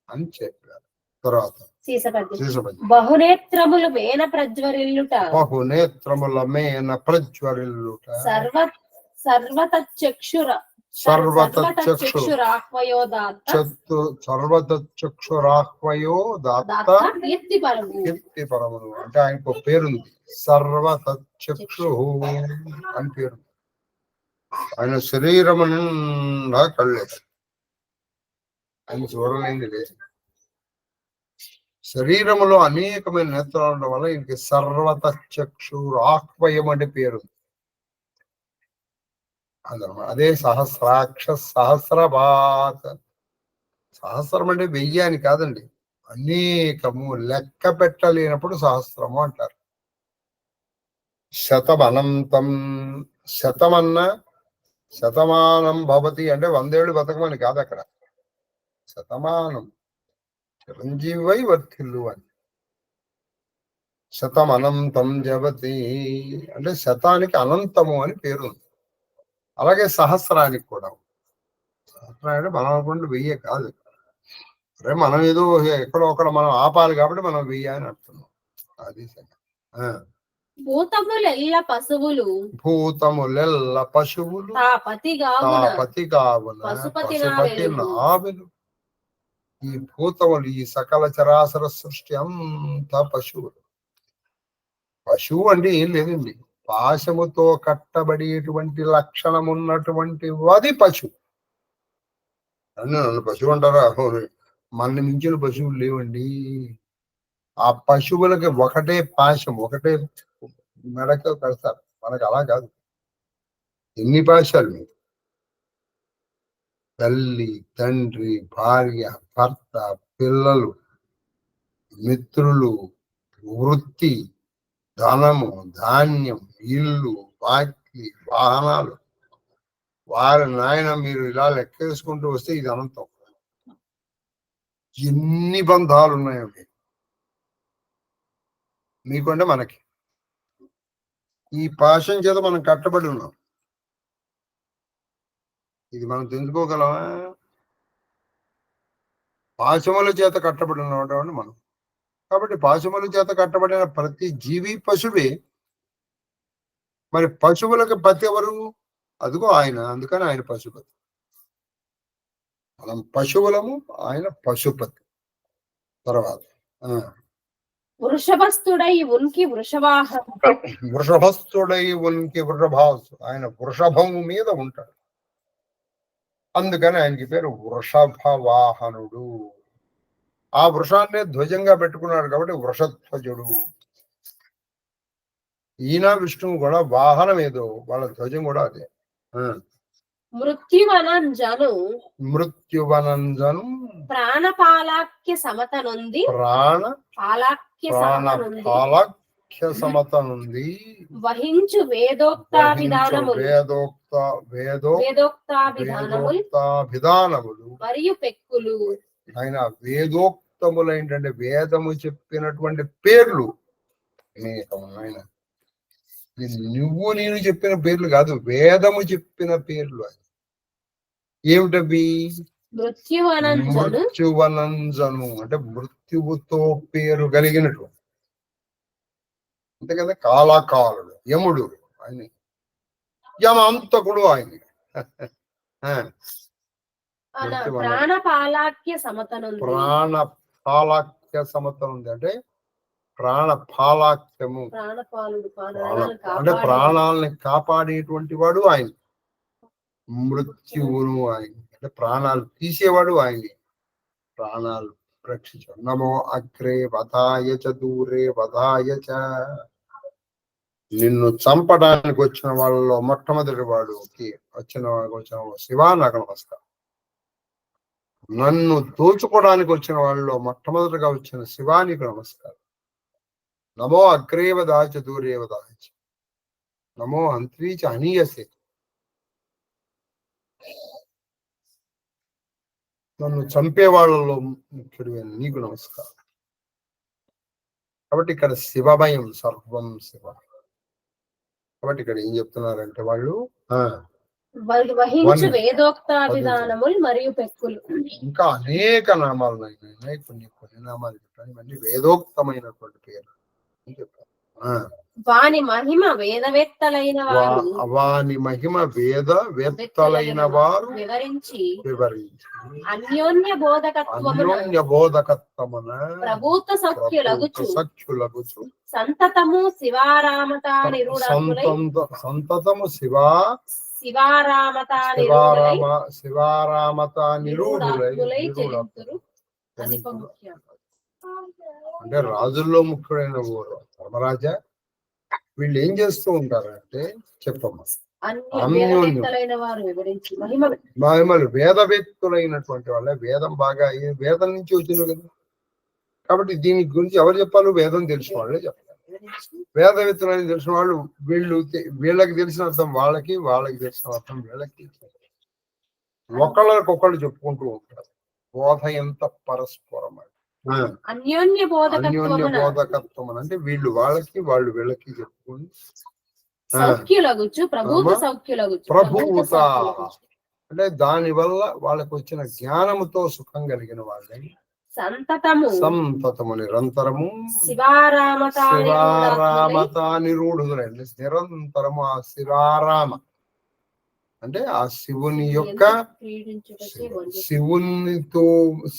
అని చెప్పారు. తర్వాత బహునేత్రముల మేన ప్రజ్వరిల్లుట సర్వతచక్షురాహ్వయో దాత్త కీర్తిపరములు. అంటే ఆయనకు పేరుంది సర్వతచక్షు అని పేరు. ఆయన శరీరము నిండా కళ్ళే. ఆయన చూడలేంది లేదు. శరీరములో అనేకమైన నేత్రాలు ఉండడం వల్ల ఈయనకి సర్వతచక్షురాహ్వయం అంటే పేరు. అదే సహస్రాక్ష సహస్రపాత్. సహస్రం అంటే 1000 అని కాదండి, అనేకము, లెక్క పెట్టలేనప్పుడు సహస్రము అంటారు. శతమనంతం. శతమన్న శతమానం భవతి అంటే 100 ఏళ్ళు బతకమని కాదు అక్కడ. శతమానం చిరంజీవై వర్తిల్లు అని. శతమనంతం జవతి అంటే శతానికి అనంతము అని పేరు. అలాగే సహస్రానికి కూడా. సహస్రం అంటే మనం అనుకుంటే 1000 కాదు. అరే మనం ఏదో ఎక్కడో ఒకడ మనం ఆపాలి కాబట్టి మనం 1000 అని అంటున్నాం. అది భూతములెల్ల పశువులు తాపతి కావున పశుపతి నావెలు. ఈ భూతములు ఈ సకల చరాచర సృష్టి అంతా పశువులు. పశువు అంటే ఏం లేదండి, పాశముతో కట్టబడేటువంటి లక్షణం ఉన్నటువంటి వాది పశువు. నన్ను పశువు అంటారా? మన మించిన పశువులు లేవండి. ఆ పశువులకి ఒకటే పాశం, ఒకటే మెడక కడతారు. మనకు అలా కాదు, ఎన్ని పాశాలు మీరు. తల్లి, తండ్రి, భార్య, భర్త, పిల్లలు, మిత్రులు, వృత్తి, ధనము, ధాన్యం, ఇల్లు, బాకీ, వాహనాలు. వారి నాయన మీరు ఇలా లెక్కేసుకుంటూ వస్తే ఇది అనంతం. ఎన్ని బంధాలు ఉన్నాయో మీకంటే మనకి. ఈ పాశం చేత మనం కట్టబడి ఉన్నాం. ఇది మనం తెలుసుకోగలమా? పాశముల చేత కట్టబడి ఉన్నటువంటి మనం. కాబట్టి పాశముల చేత కట్టబడిన ప్రతి జీవి పశువే. మరి పశువులకు పతి ఎవరు? అదిగో ఆయన. అందుకని ఆయన పశుపతి. మనం పశువులము, ఆయన పశుపతి. తర్వాత వృషభస్థుడై ఉనికి వృషభాసు. ఆయన వృషభము మీద ఉంటాడు. అందుకని ఆయనకి పేరు వృషభ వాహనుడు. ఆ వృషాన్నే ధ్వజంగా పెట్టుకున్నాడు కాబట్టి వృషధ్వజుడు. ఈయన విష్ణువు కూడా వాహనం ఏదో, వాళ్ళ ధ్వజం కూడా అదే. మృత్యువనంజను మృత్యువనంజను ప్రాణపాలాఖ్య సమత నుండి ప్రాణపాలాఖ్య సమత నుండి వహించు వేదోక్తాభిధానములు వేదోక్తాభిధానములు మరియు పెక్కులు. ఆయన వేదోక్తములు ఏంటంటే వేదము చెప్పినటువంటి పేర్లు ఆయన. నువ్వు నేను చెప్పిన పేర్లు కాదు, వేదము చెప్పిన పేర్లు. అది ఏమిటవి? మృత్యువనంజను అంటే మృత్యువుతో పేరు కలిగినట్టు. అంతే కదా. కాలాకాలుడు యముడు ఆయన, యమంతకుడు ఆయన. ప్రాణపాలాఖ్య సమత ఉంది అంటే ప్రాణపాలాఖ్యము అంటే ప్రాణాలని కాపాడేటువంటి వాడు ఆయన. మృత్యువును ఆయన అంటే ప్రాణాలు తీసేవాడు ఆయన. ప్రాణాలు రక్షించాడు. నమో అగ్రే వధాయ చ దూరే వధాయ చ. నిన్ను చంపడానికి వచ్చిన వాళ్ళలో మొట్టమొదటి వాడుకి వచ్చిన శివా నాకు నమస్కారం. నన్ను దోచుకోవడానికి వచ్చిన వాళ్ళలో మొట్టమొదటిగా వచ్చిన శివానికి నమస్కారం. నమో అగ్రే వధాయ చ దూరే వధాయ చ. నమో హంత్రీ చ హనీయసే. నన్ను చంపే వాళ్ళలో ముఖ్యుడైన నీకు నమస్కారం. కాబట్టి ఇక్కడ శివమయం, సర్వం శివ. కాబట్టి ఇక్కడ ఏం చెప్తున్నారంటే వాళ్ళు వహించు వేదోక్తాభిధానములు మరియు పెక్కులు. ఇంకా అనేక నామాలు కొన్ని నామాలు చెప్పాను. ఇవన్నీ వేదోక్తమైనటువంటి పేరు అని చెప్పారు. వాని మహిమ వేదవేత్తలైన వారు వివరించి అన్యోన్య బోధకత్వమున ప్రభూత సఖ్యులగుచు సంతతము శివారామత నిరూఢులై. అంటే రాజుల్లో ముఖ్యుడైన ఊరు ధర్మరాజా. వీళ్ళు ఏం చేస్తూ ఉంటారంటే చెప్పమ్మా, మహిమలు వేదవేత్తులైనటువంటి వాళ్ళే. వేదం బాగా వేదం నుంచి వచ్చింది కదా. కాబట్టి దీని గురించి ఎవరు చెప్పాలి? వేదం తెలిసిన వాళ్ళే చెప్పాలి. వేదవేత్తులని తెలిసిన వాళ్ళు వీళ్ళకి తెలిసిన అర్థం వాళ్ళకి, వాళ్ళకి తెలిసిన అర్థం వీళ్ళకి, ఒకళ్ళకొకళ్ళు చెప్పుకుంటూ ఉంటారు. బోధ ఎంత పరస్పరం. అన్యోన్య బోధకత్వం అంటే వీళ్ళు వాళ్ళకి, వాళ్ళు వీళ్ళకి చెప్పుకుని ప్రభూత అంటే దాని వల్ల వాళ్ళకి వచ్చిన జ్ఞానముతో సుఖం కలిగిన వాళ్ళని సంతతము నిరంతరము శివారామత నిరూఢులండి. నిరంతరము ఆ శివారామ అంటే ఆ శివుని యొక్క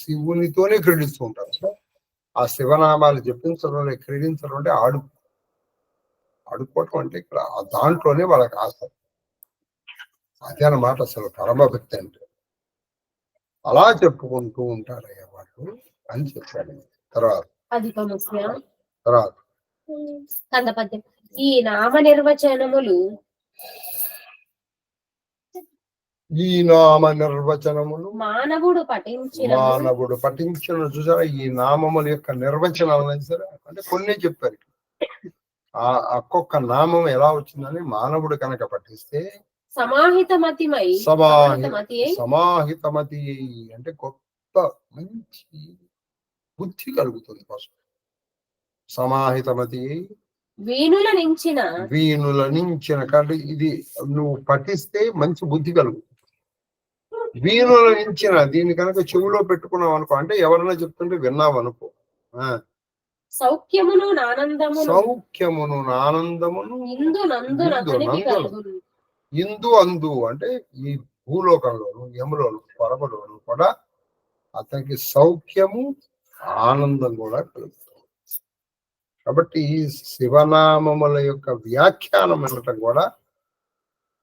శివునితోనే క్రీడిస్తూ ఉంటారు. ఆ శివనామాలు జపించడం, క్రీడించడం అంటే ఆడుకోవటం అంటే ఇక్కడ దాంట్లోనే వాళ్ళకి ఆశ. అదే అన్నమాట అసలు పరమభక్తి అంటే. అలా చెప్పుకుంటూ ఉంటారయ్యా వాళ్ళు అని చెప్పాడు. తర్వాత ఈ నామ నిర్వచనములు మానవుడు పఠించిన చూసారా. ఈ నామముల యొక్క నిర్వచనాలు సరే అంటే కొన్ని చెప్పారు. ఆ ఒక్కొక్క నామం ఎలా వచ్చిందని మానవుడు కనుక పఠిస్తే సమాహితమతి అంటే గొప్ప మంచి బుద్ధి కలుగుతుంది. ఫస్ట్ సమాహితమతి వీణుల నించిన కాబట్టి ఇది నువ్వు పఠిస్తే మంచి బుద్ధి కలుగుతుంది. వీణుల నించిన దీన్ని కనుక చెవిలో పెట్టుకున్నావు అనుకో, అంటే ఎవరైనా చెప్తుంటే విన్నావు అనుకో. సౌఖ్యమును ఆనందమును ఇందు అందు అంటే ఈ భూలోకంలోను, యములోను, పరమలోను కూడా అతనికి సౌఖ్యము, ఆనందం కూడా కలుగుతుంది. కాబట్టి ఈ శివనామముల యొక్క వ్యాఖ్యానం అనటం కూడా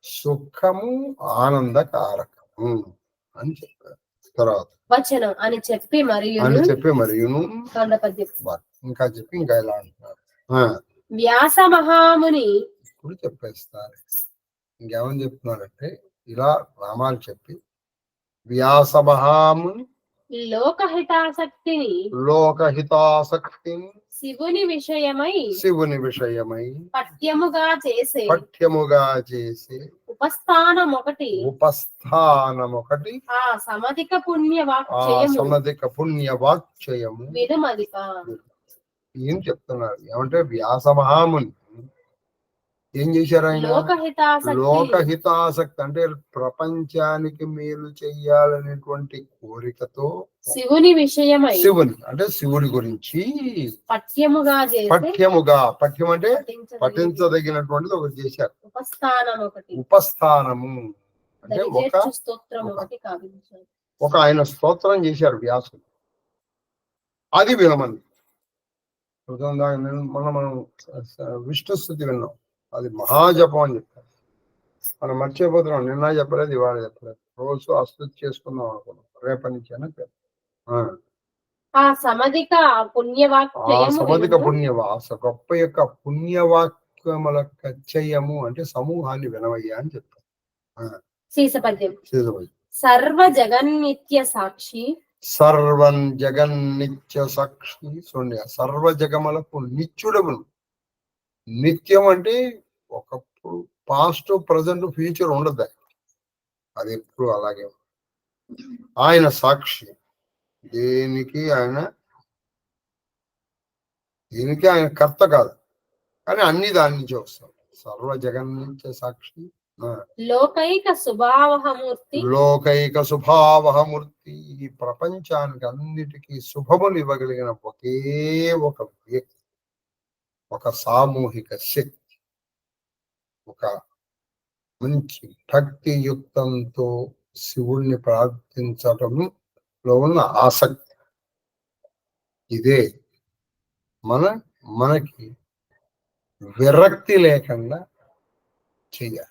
సుఖము, ఆనందకారకము అని చెప్పారు. తర్వాత వచనం అని చెప్పి మరియును ఖండపద్యం. ఇంకా చెప్పి ఇంకా ఇలా అంటున్నారు. వ్యాస మహాముని ఇప్పుడు చెప్పేస్తారు. ఇంకేమని చెప్తున్నారంటే ఇలా నామాలు చెప్పి వ్యాస మహాముని లోకహితాసక్తిని శివుని విషయమై పఠ్యముగా చేసే ఉపస్థానమొకటి ఆ సమధిక పుణ్యవాక్యము వినుమదిక. ఏం చెప్తున్నారు ఏమంటే వ్యాస మహాముని ఏం చేశారు? ఆయన లోకహితాసక్తి అంటే ప్రపంచానికి మేలు చెయ్యాలనేటువంటి కోరికతో శివుని అంటే శివుడి గురించి పఠ్యం అంటే పఠించదగినటువంటిది ఒకటి చేశారు. ఉపస్థానము అంటే ఒక ఆయన స్తోత్రం చేశారు వ్యాసుడు. అది వినమని మనం విష్ణు స్తుతి విన్నాం. అది మహాజపం అని చెప్పారు. మనం మర్చిపోతున్నాం. నిన్న చెప్పలేదు, ఇవాళ చెప్పలేదు. రోజు అస్తుతి చేసుకుందాం అనుకున్నాం. రేపటి నుంచి అయినా సమధిక పుణ్యవాస గొప్ప యొక్క పుణ్యవాక్యముల కచ్చయము అంటే సమూహాన్ని వినవయ్యా అని చెప్తారు. సర్వ జగన్నిత్య సాక్షి చూడండి. సర్వ జగములకు నిత్యుడము. నిత్యం అంటే ఒకప్పుడు పాస్ట్, ప్రజెంట్, ఫ్యూచర్ ఉండదు. అది ఎప్పుడు అలాగే ఆయన సాక్షి. దేనికి ఆయన కర్త కాదు, కానీ అన్ని దాని నుంచి వస్తాం. సర్వ జగన్నిత్య సాక్షి లోకైక శుభావహమూర్తి. ఈ ప్రపంచానికి అన్నిటికీ శుభములు ఇవ్వగలిగిన ఒకే ఒక వ్యక్తి, ఒక సామూహిక శక్తి, ఒక మంచి భక్తియుక్తంతో శివుణ్ణి ప్రార్థించటంలో ఉన్న ఆసక్తి. ఇదే మనకి విరక్తి లేకుండా చెయ్యాలి.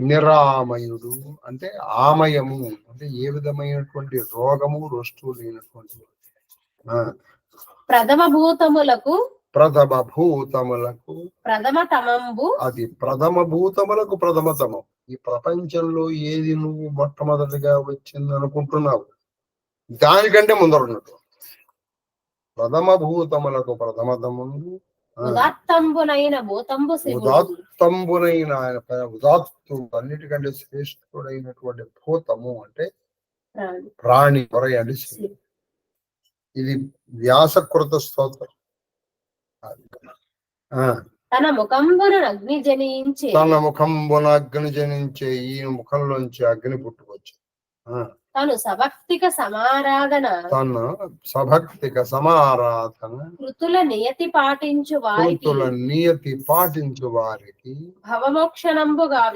నిరామయుడు అంటే ఆమయము అంటే ఏ విధమైనటువంటి రోగము రుష్టు లేనటువంటి. ప్రథమ భూతములకు అది ప్రథమ భూతములకు ప్రథమతమం. ఈ ప్రపంచంలో ఏది నువ్వు మొట్టమొదటిగా వచ్చింది అనుకుంటున్నావు దానికంటే ముందరున్నట్టు. ప్రథమ భూతములకు ప్రథమతములు ఉదాత్తంబునైన ఆయన ఉదాత్తు అన్నిటికంటే శ్రేష్ఠుడైనటువంటి భూతము అంటే ప్రాణి పొరయండి. ఇది వ్యాసకృత స్తోత్రం. తన ముఖంబున అగ్ని జనించే ఈ ముఖంలోంచి అగ్ని పుట్టుకొచ్చు. తను సభక్తిక సమారాధన కృతుల నియతి పాటించు వారికి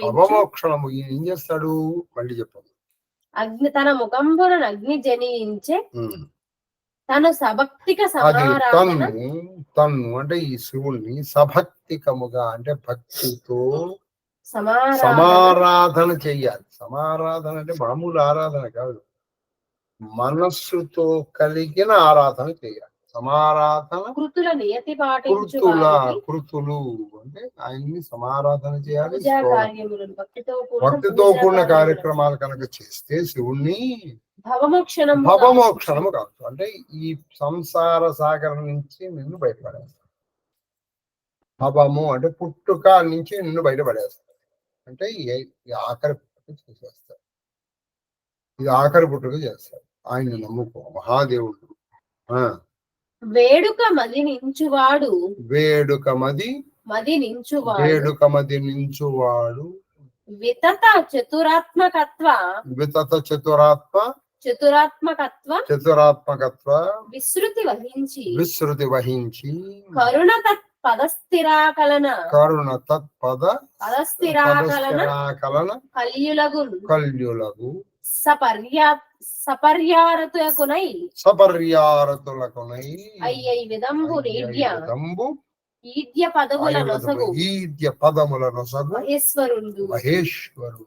భవమోక్షణము ఏం చేస్తాడు? మళ్ళీ చెప్పండి. తన ముఖంబున అగ్ని జనించే తను సభక్తిక తన్ను అంటే ఈ శివుణ్ణి సభక్తికముగా అంటే భక్తితో సమారాధన చెయ్యాలి. సమారాధన అంటే మామూలు ఆరాధన కాదు, మనస్సుతో కలిగిన ఆరాధన చేయాలి. సమారాధన కృతులు అంటే ఆయన్ని సమారాధన చేయాలి. భక్తితో కూడిన కార్యక్రమాలు కనుక చేస్తే శివుణ్ణి భవమోక్షణము కాదు అంటే ఈ సంసార సాగరం నుంచి నిన్ను బయటపడేస్తాడు. భవము అంటే పుట్టుక నుంచి నిన్ను బయటపడేస్తాడు. అంటే ఆఖరి పుట్టుక చేసేస్తాడు. ఇది ఆఖరి పుట్టుక చేస్తాడు. ఆయన్ని నమ్ముకో. మహాదేవుడు వేడుక మది నించువాడు వితత చతురాత్మకత్వ విశ్రుతి వహించి కరుణ తత్పదస్థిరాకలన కల్యులగు సపర్యారతులకునై అయ్యై విదంబు ఈద్య పదముల నొసగు మహేశ్వరుడు.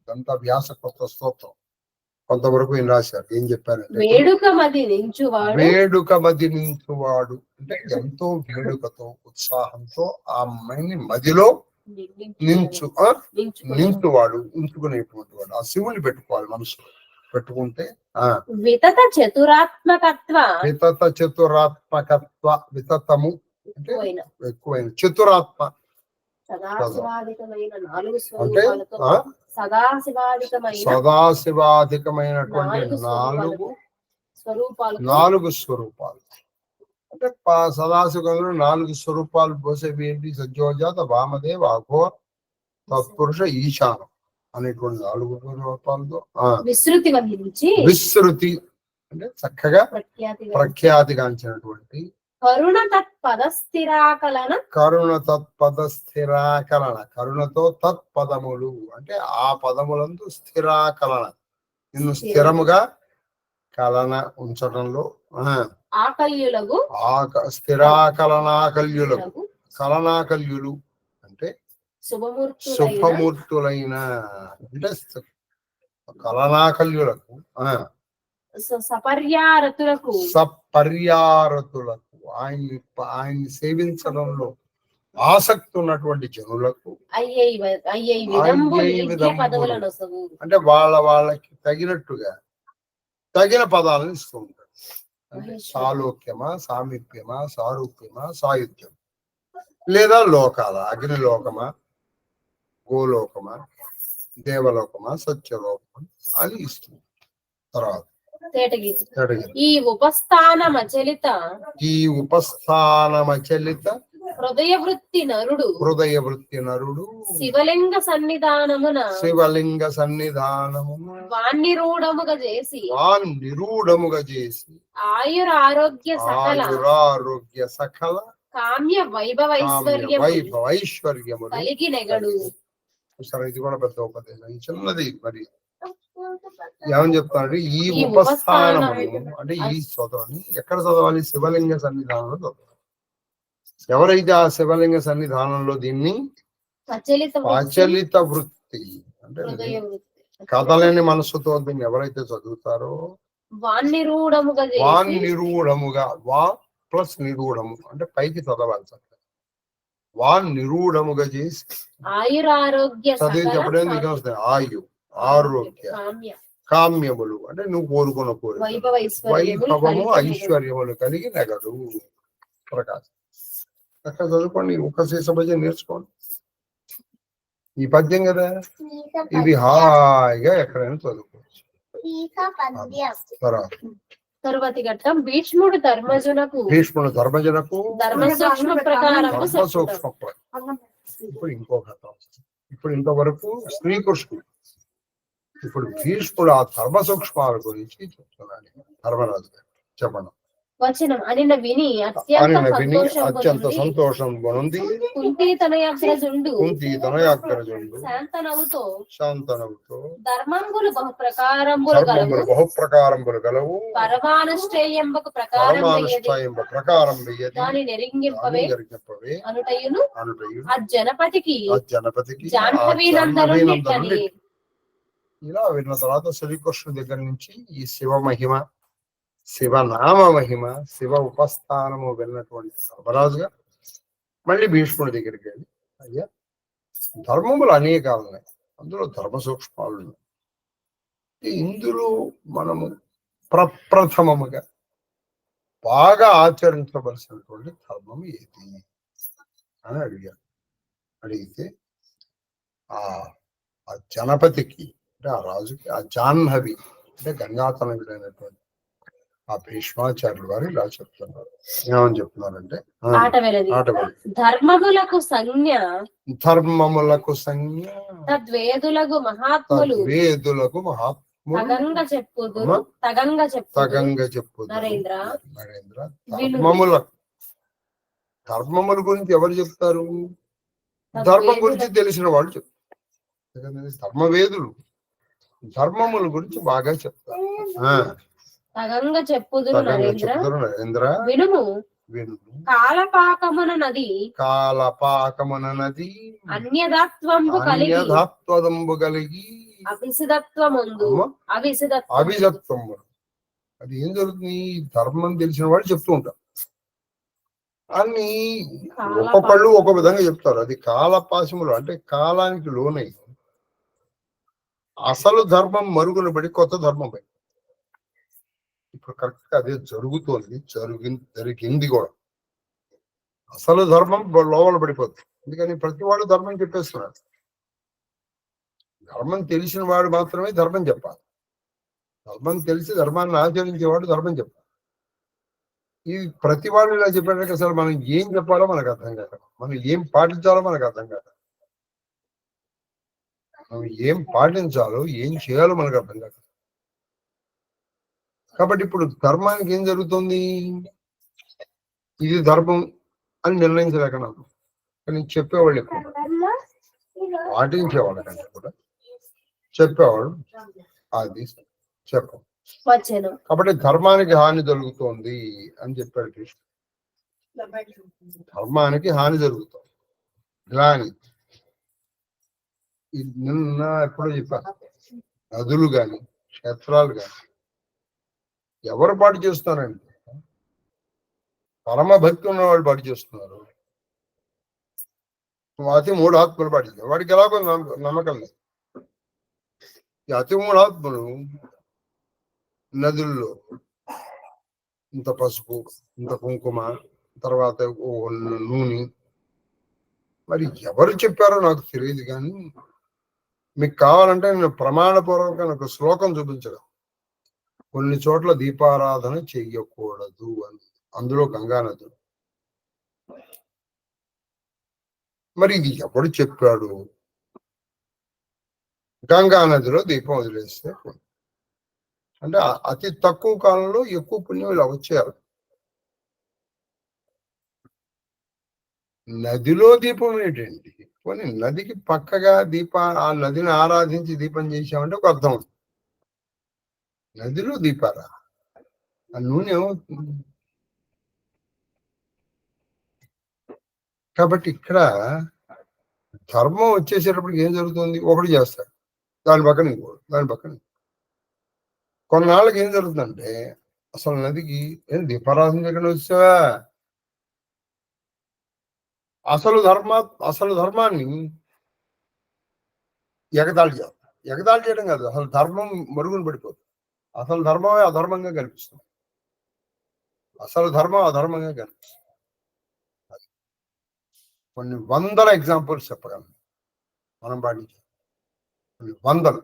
ఇదంతా వ్యాస కొత్త స్తోత్రం. కొంతవరకు ఏం రాశారు, ఏం చెప్పారంటే వేడుక మది నించువాడు అంటే ఎంతో వేడుకతో ఉత్సాహంతో ఆ అమ్మాయిని మదిలో నించువాడు, ఉంచుకునేటువంటి వాడు. ఆ శివుని పెట్టుకోవాలి మనసులో. పెట్టుకుంటే వితత చతురాత్మకత్వ వితతము అంటే ఎక్కువైన చతురాత్మ సదాశివాధికమైన 4 అంటే సదాశివాధికమైనటువంటి 4 స్వరూపాలు. అంటే సదాశివంలో 4 స్వరూపాలు పోసేవి ఏంటి? సజ్జోజాత, వామదేవ, అఘోర, తత్పురుష, ఈశానం అనేటువంటి 4 స్వరూపాలతో విస్తృతి అంటే చక్కగా ప్రఖ్యాతిగాంచినటువంటి కరుణ తత్పదస్థిరాకలన. కరుణతో తత్పదములు అంటే ఆ పదములందు స్థిరాకలన, నిన్ను స్థిరముగా కలన ఉంచడంలో ఆకల్యులకు స్థిరాకలనాకల్యులకు. కలనాకల్యులు అంటే శుభమూర్తులైన అంటే కలనాకల్యులకు సపర్యారతులకు ఆయన్ని సేవించడంలో ఆసక్తి ఉన్నటువంటి జనులకు అంటే వాళ్ళకి తగిన పదాలను ఇస్తూ ఉంటారు. అంటే సాలోక్యమా, సామీప్యమా, సారూప్యమా, సాయుధ్యం, లేదా లోకాల అగ్నిలోకమా, గోలోకమా, దేవలోకమా, సత్యలోకమా అని ఇస్తుంది. తర్వాత ఈ ఉపస్థానమచలిత హృదయ వృత్తి నరుడు శివలింగ సన్నిధానమున వాన్నిరూఢముగా చేసి ఆయురారోగ్య సకల కామ్య వైభవైశ్వర్యము కలిగి నెగడు. సరే, ఇది కూడా పెద్ద ఉపదేశం. చిన్నది మరి ఏమని చెప్తానంటే ఈ ఉపస్థానము అంటే ఈ స్తోత్రాన్ని ఎక్కడ చదవాలి? శివలింగ సన్నిధానంలో చదవాలి. ఎవరైతే ఆ శివలింగ సన్నిధానంలో దీన్ని అచలిత వృత్తి అంటే కదలని మనసుతో దీన్ని ఎవరైతే చదువుతారో నిరూఢముగా ప్లస్ నిరూఢము అంటే పైకి చదవాలి. నిరూఢముగా చేసి చదివి చెప్పడం వస్తాయి. ఆరోగ్య కామ్యములు అంటే నువ్వు కోరుకున్న కోరిక, వైభవము, ఐశ్వర్యములు కలిగి నెగడు. ప్రకాశం అక్కడ చదువుకోండి. ఒక శీర్షభజన నేర్చుకోండి. ఈ పద్యం కదా, ఇది హాయిగా ఎక్కడైనా చదువుకోవచ్చు. తరువాతి ఘట్టం భీష్ముడు ధర్మజునకు ధర్మసూక్ష్మ ప్రకారం. ఇప్పుడు ఇంకో ఘట్టం. ఇప్పుడు ఇంతవరకు శ్రీకృష్ణుడు, ఇప్పుడు భీష్ముడు ఆ ధర్మ సూక్ష్మాల గురించి చెప్తున్నాడు. ధర్మరాజు గారు చెప్పండి. వచనం అనిన విని అత్యంత సంతోషం పొంది కుంతీ తనయాగ్రజుండు శాంతనవుతో ధర్మంబులు బహుప్రకారంబులు గలవు పరమానుష్ఠేయంబకు ప్రకారం వెయ్యది దాని నెరింగింపవే అనుటయును అజ్జనపతికి జాహ్నవీ నందనుని. ఇలా విన్న తర్వాత శ్రీకృష్ణుడి దగ్గర నుంచి ఈ శివ మహిమ, శివనామ మహిమ, శివ ఉపస్థానము వెళ్ళినటువంటి ధర్మరాజుగా మళ్ళీ భీష్ముడి దగ్గరికి వెళ్ళి, అయ్యా ధర్మములు అనేకాలు ఉన్నాయి, అందులో ధర్మ సూక్ష్మాలు ఉన్నాయి. ఇందులో మనము ప్రప్రథమముగా బాగా ఆచరించవలసినటువంటి ధర్మం ఏది అని అడిగారు. అడిగితే ఆ జనపతికి అంటే ఆ రాజుకి, ఆ జాహ్నవి అంటే గంగాతనయుడైనటువంటి ఆ భీష్మాచార్యులు వారు ఇలా చెప్తున్నారు. ఏమని చెప్తున్నారంటే ధర్మములకు సంజ్ఞ తద్వేదులకు మహాత్ములు తగంగా చెప్పు నరేంద్ర. ధర్మముల గురించి ఎవరు చెప్తారు? ధర్మం గురించి తెలిసిన వాళ్ళు చెప్తారు. ధర్మవేదులు ధర్మముల గురించి బాగా చెప్తారు. తగంగా చెప్పుదురు నరేంద్ర వినుము. కాలపాకమున నది అన్యదాత్వంబు కలిగి అవిసత్వం. అది ఏం జరుగుతుంది? ధర్మం తెలిసిన వాళ్ళు చెప్తూ ఉంటారు అని, ఒక్కొక్కళ్ళు ఒక్కొక్క విధంగా చెప్తారు. అది కాలపాశములు అంటే కాలానికి లోనై అసలు ధర్మం మరుగున పడి కొత్త ధర్మం పై ఇప్పుడు కరెక్ట్ గా అదే జరుగుతోంది, జరిగింది కూడా. అసలు ధర్మం లోపల పడిపోతుంది. ఎందుకని ప్రతి వాడు ధర్మం చెప్పేస్తున్నారు. ధర్మం తెలిసిన వాడు మాత్రమే ధర్మం చెప్పాలి. ధర్మం తెలిసి ధర్మాన్ని ఆచరించేవాడు ధర్మం చెప్పాలి. ఈ ప్రతి వాళ్ళు ఇలా చెప్పారంటే అసలు మనం ఏం చెప్పాలో మనకు అర్థం కాదు, మనం ఏం పాటించాలో మనకు అర్థం కాదు, మనం ఏం పాటించాలో ఏం చేయాలో మనకు అర్థం కాదు. కాబట్టి ఇప్పుడు ధర్మానికి ఏం జరుగుతుంది? ఇది ధర్మం అని నిర్ణయించలేకన్నాను. కానీ చెప్పేవాళ్ళు ఎక్కువ, పాటించేవాళ్ళ కంటే కూడా చెప్పేవాళ్ళు అది చెప్పం. కాబట్టి ధర్మానికి హాని జరుగుతోంది అని చెప్పాడు కృష్ణ. ధర్మానికి హాని జరుగుతుంది. ఇలాని నిన్న ఎప్పుడో చెప్పాను, నదులు గాని క్షేత్రాలు గాని ఎవరు పాటు చేస్తున్నారండి? పరమ భక్తి ఉన్న వాళ్ళు పాటు చేస్తున్నారు. అతి మూడు ఆత్మలు పాటించారు. వాడికి ఎలాగో నమ్మకం లేదు. ఈ అతి మూడు ఆత్మలు నదుల్లో ఇంత పసుపు, ఇంత కుంకుమ, తర్వాత నూనె, మరి ఎవరు చెప్పారో నాకు తెలియదు. కానీ మీకు కావాలంటే నేను ప్రమాణపూర్వకంగా నాకు శ్లోకం చూపించడం. కొన్ని చోట్ల దీపారాధన చెయ్యకూడదు అని, అందులో గంగానది. మరి ఇది ఎవడు చెప్పాడు? గంగానదిలో దీపం వదిలేస్తే అంటే అతి తక్కువ కాలంలో ఎక్కువ పుణ్యం ఇలా వచ్చేయాలి. నదిలో దీపం ఏంటండి? పోనీ నదికి పక్కగా ఆ నదిని ఆరాధించి దీపం చేసామంటే ఒక అర్థం. నదిలో దీపారా? ఆ నూనె ఏమవుతుంది? కాబట్టి ఇక్కడ ధర్మం వచ్చేసేటప్పటికి ఏం జరుగుతుంది? ఒకటి చేస్తాడు, దాని పక్కన ఇంకోడు, దాని పక్కన. కొన్నాళ్ళకి ఏం జరుగుతుందంటే అసలు నదికి ఏం దీపారాధన దగ్గర వచ్చావా? అసలు ధర్మాన్ని ఎగతాళి చేయాలి. ఎగతాళి చేయడం కాదు, అసలు ధర్మం మరుగున పడిపోతుంది. అసలు ధర్మమే అధర్మంగా కనిపిస్తుంది. అసలు ధర్మం అధర్మంగా కనిపిస్తుంది. కొన్ని వందల ఎగ్జాంపుల్స్ చెప్పగలను మనం పాటించాలి. కొన్ని వందలు.